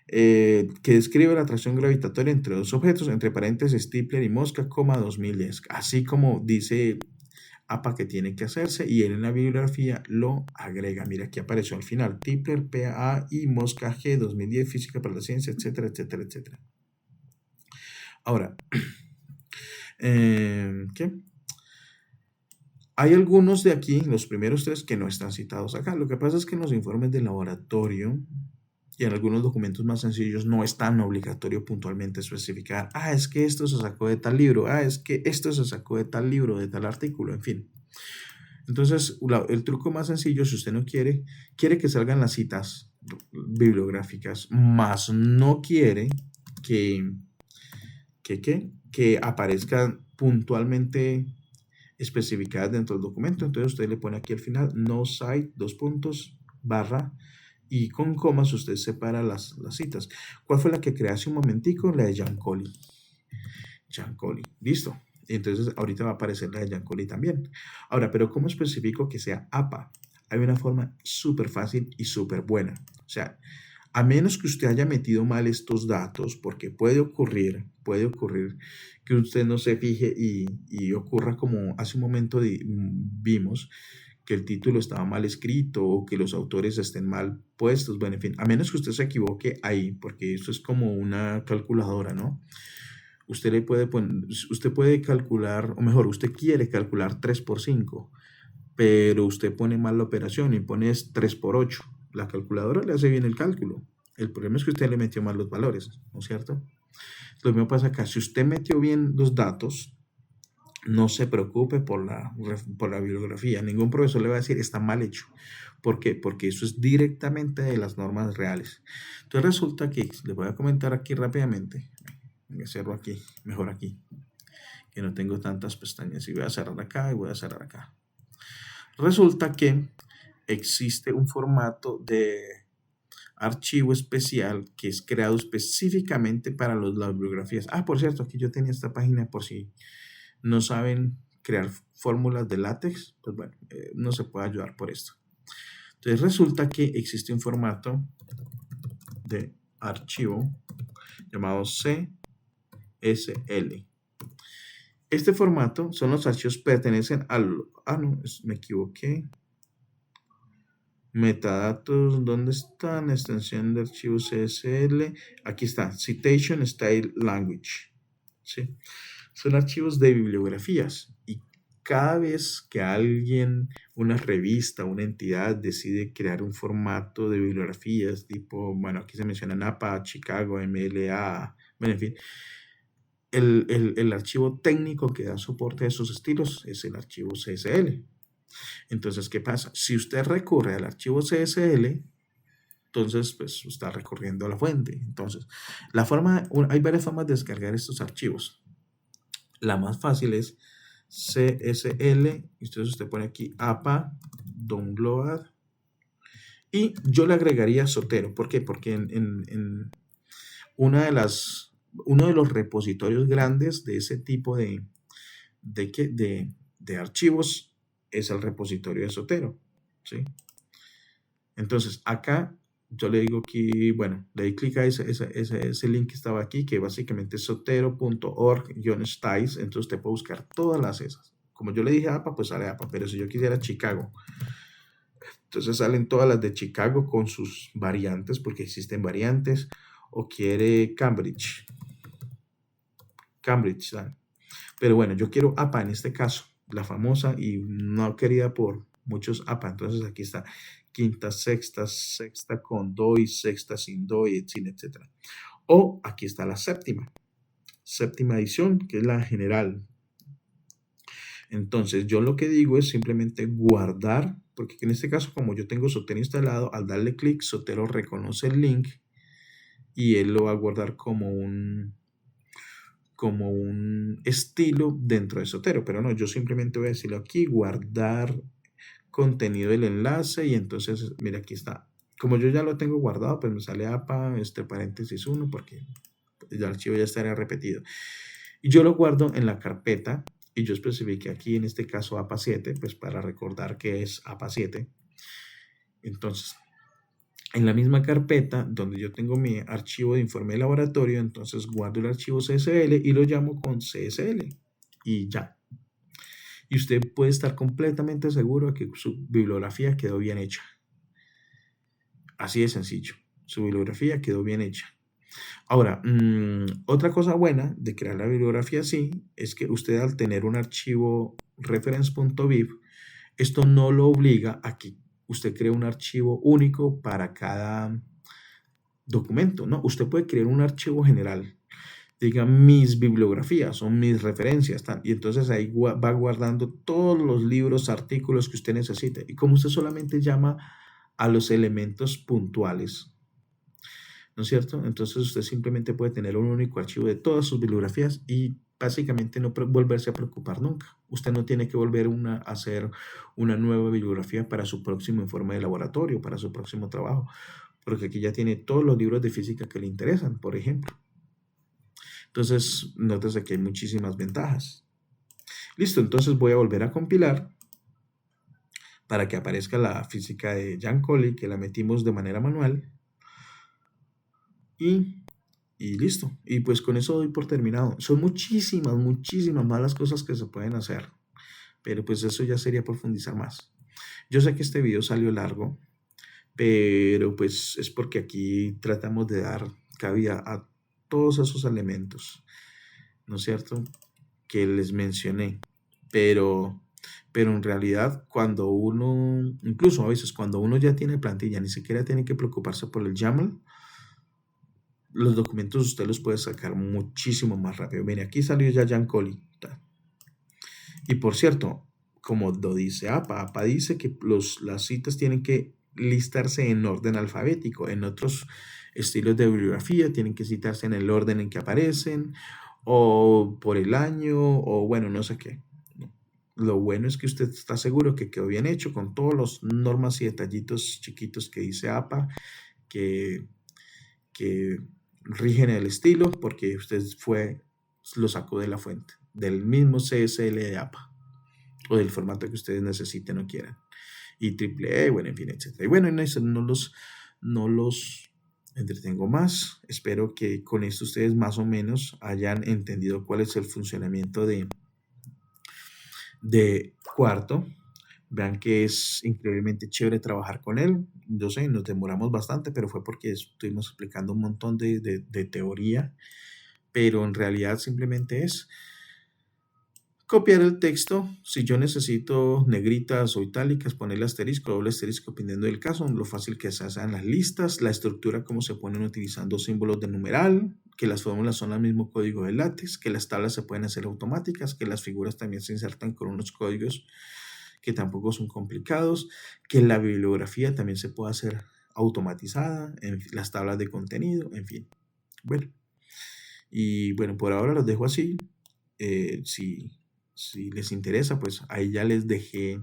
S1: que describe la atracción gravitatoria entre dos objetos, entre paréntesis, Tipler y Mosca, 2010. Así como dice APA que tiene que hacerse y él en la bibliografía lo agrega. Mira, aquí apareció al final, Tipler, PA y Mosca G 2010, Física para la Ciencia, etcétera, etcétera, etcétera. Ahora, ¿qué? Hay algunos de aquí, los primeros tres, que no están citados acá. Lo que pasa es que en los informes de laboratorio y en algunos documentos más sencillos no es tan obligatorio puntualmente especificar, es que esto se sacó de tal libro, es que esto se sacó de tal libro, de tal artículo, en fin. Entonces, el truco más sencillo, si usted no quiere que salgan las citas bibliográficas, más no quiere que, que aparezcan puntualmente especificadas dentro del documento. Entonces usted le pone aquí al final, no cite, dos puntos, barra, y con comas usted separa las citas. ¿Cuál fue la que creé hace un momentico? La de Giancoli. Giancoli, listo. Entonces ahorita va a aparecer la de Giancoli también. Ahora, pero ¿cómo especifico que sea APA? Hay una forma súper fácil y súper buena. O sea, a menos que usted haya metido mal estos datos, porque puede ocurrir que usted no se fije y ocurra como hace un momento vimos, que el título estaba mal escrito o que los autores estén mal puestos. Bueno, en fin, a menos que usted se equivoque ahí, porque eso es como una calculadora, ¿no? Usted puede calcular, o mejor, usted quiere calcular 3 por 5, pero usted pone mal la operación y pone 3 por 8. La calculadora le hace bien el cálculo. El problema es que usted le metió mal los valores, ¿no es cierto? Lo mismo pasa acá. Si usted metió bien los datos, no se preocupe por la bibliografía. Ningún profesor le va a decir está mal hecho. ¿Por qué? Porque eso es directamente de las normas reales. Entonces resulta que, les voy a comentar aquí rápidamente. Voy a hacerlo aquí, mejor aquí, que no tengo tantas pestañas. Y voy a cerrar acá y voy a cerrar acá. Resulta que existe un formato de archivo especial que es creado específicamente para las bibliografías. Por cierto, aquí yo tenía esta página por si no saben crear fórmulas de látex, pues bueno, no se puede ayudar por esto. Entonces resulta que existe un formato de archivo llamado CSL. Este formato son los archivos que pertenecen al... no, me equivoqué. Metadatos, ¿dónde están? Extensión de archivo CSL. Aquí está, Citation Style Language. ¿Sí? Son archivos de bibliografías y cada vez que alguien, una revista, una entidad decide crear un formato de bibliografías tipo, bueno, aquí se mencionan APA, Chicago, MLA, bueno, en fin, el archivo técnico que da soporte a esos estilos es el archivo CSL. Entonces, ¿qué pasa? Si usted recurre al archivo CSL, entonces, pues está recurriendo a la fuente. Entonces, hay varias formas de descargar estos archivos. La más fácil es CSL, entonces usted pone aquí APA, download, y yo le agregaría Zotero. ¿Por qué? Porque en uno de los repositorios grandes de ese tipo de archivos es el repositorio de Zotero, ¿sí? Entonces, acá yo le digo aquí, bueno, le doy clic a ese link que estaba aquí, que básicamente es sotero.org-styles. Entonces usted puede buscar todas las esas. Como yo le dije APA, pues sale APA, pero si yo quisiera Chicago, entonces salen todas las de Chicago con sus variantes, porque existen variantes, o quiere Cambridge, ¿sabe? Pero bueno, yo quiero APA en este caso, la famosa y no querida por muchos APA. Entonces aquí está quinta, sexta con DOI, sexta sin DOI, etc. O aquí está la séptima edición, que es la general. Entonces yo lo que digo es simplemente guardar, porque en este caso como yo tengo Zotero instalado, al darle clic, Zotero reconoce el link y él lo va a guardar como un estilo dentro de Zotero, pero no, yo simplemente voy a decirlo aquí, guardar contenido del enlace, y entonces, mira, aquí está. Como yo ya lo tengo guardado, pues me sale APA, paréntesis 1, porque el archivo ya estaría repetido. Y yo lo guardo en la carpeta, y yo especifique aquí, en este caso, APA 7, pues para recordar que es APA 7. Entonces, en la misma carpeta donde yo tengo mi archivo de informe de laboratorio, entonces guardo el archivo CSL y lo llamo con CSL y ya. Y usted puede estar completamente seguro de que su bibliografía quedó bien hecha. Así de sencillo. Su bibliografía quedó bien hecha. Ahora, otra cosa buena de crear la bibliografía así es que usted al tener un archivo reference.bib, esto no lo obliga a que usted cree un archivo único para cada documento, ¿no? Usted puede crear un archivo general, diga mis bibliografías o mis referencias, y entonces ahí va guardando todos los libros, artículos que usted necesite. Y como usted solamente llama a los elementos puntuales, ¿no es cierto? Entonces usted simplemente puede tener un único archivo de todas sus bibliografías y básicamente no volverse a preocupar nunca. Usted no tiene que volver a hacer una nueva bibliografía para su próximo informe de laboratorio, para su próximo trabajo, porque aquí ya tiene todos los libros de física que le interesan, por ejemplo. Entonces, nótese que hay muchísimas ventajas. Listo, entonces voy a volver a compilar para que aparezca la física de Jan Colley, que la metimos de manera manual. Y listo. Y pues con eso doy por terminado. Son muchísimas, muchísimas más las cosas que se pueden hacer. Pero pues eso ya sería profundizar más. Yo sé que este video salió largo, pero pues es porque aquí tratamos de dar cabida a todos esos elementos, ¿no es cierto?, que les mencioné. Pero en realidad cuando uno, incluso a veces cuando uno ya tiene plantilla, ni siquiera tiene que preocuparse por el YAML, los documentos usted los puede sacar muchísimo más rápido. Mire, aquí salió ya Jan Colley. Y por cierto, como lo dice APA dice que las citas tienen que listarse en orden alfabético. En otros estilos de bibliografía tienen que citarse en el orden en que aparecen, o por el año, o bueno, no sé qué. Lo bueno es que usted está seguro que quedó bien hecho con todas las normas y detallitos chiquitos que dice APA, que rigen el estilo, porque usted lo sacó de la fuente, del mismo CSL de APA, o del formato que ustedes necesiten o quieran, y AAA, bueno, en fin, etc. Y bueno, no los entretengo más. Espero que con esto ustedes más o menos hayan entendido cuál es el funcionamiento de Quarto. Vean que es increíblemente chévere trabajar con él. Yo sé, nos demoramos bastante, pero fue porque estuvimos explicando un montón de teoría, pero en realidad simplemente es copiar el texto. Si yo necesito negritas o itálicas, ponerle asterisco, doble asterisco, dependiendo del caso, lo fácil que se hacen las listas, la estructura, cómo se ponen utilizando símbolos de numeral, que las fórmulas son el mismo código de látex, que las tablas se pueden hacer automáticas, que las figuras también se insertan con unos códigos que tampoco son complicados, que la bibliografía también se puede hacer automatizada, en las tablas de contenido, en fin. Bueno, y bueno, por ahora los dejo así. Si les interesa, pues ahí ya les dejé,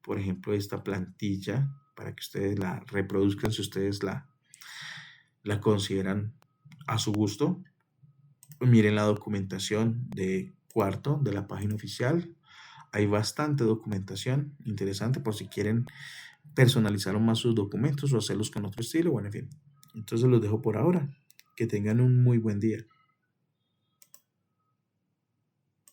S1: por ejemplo, esta plantilla para que ustedes la reproduzcan si ustedes la consideran a su gusto. Miren la documentación de Quarto de la página oficial. Hay bastante documentación interesante por si quieren personalizar más sus documentos o hacerlos con otro estilo. Bueno, en fin. Entonces los dejo por ahora. Que tengan un muy buen día.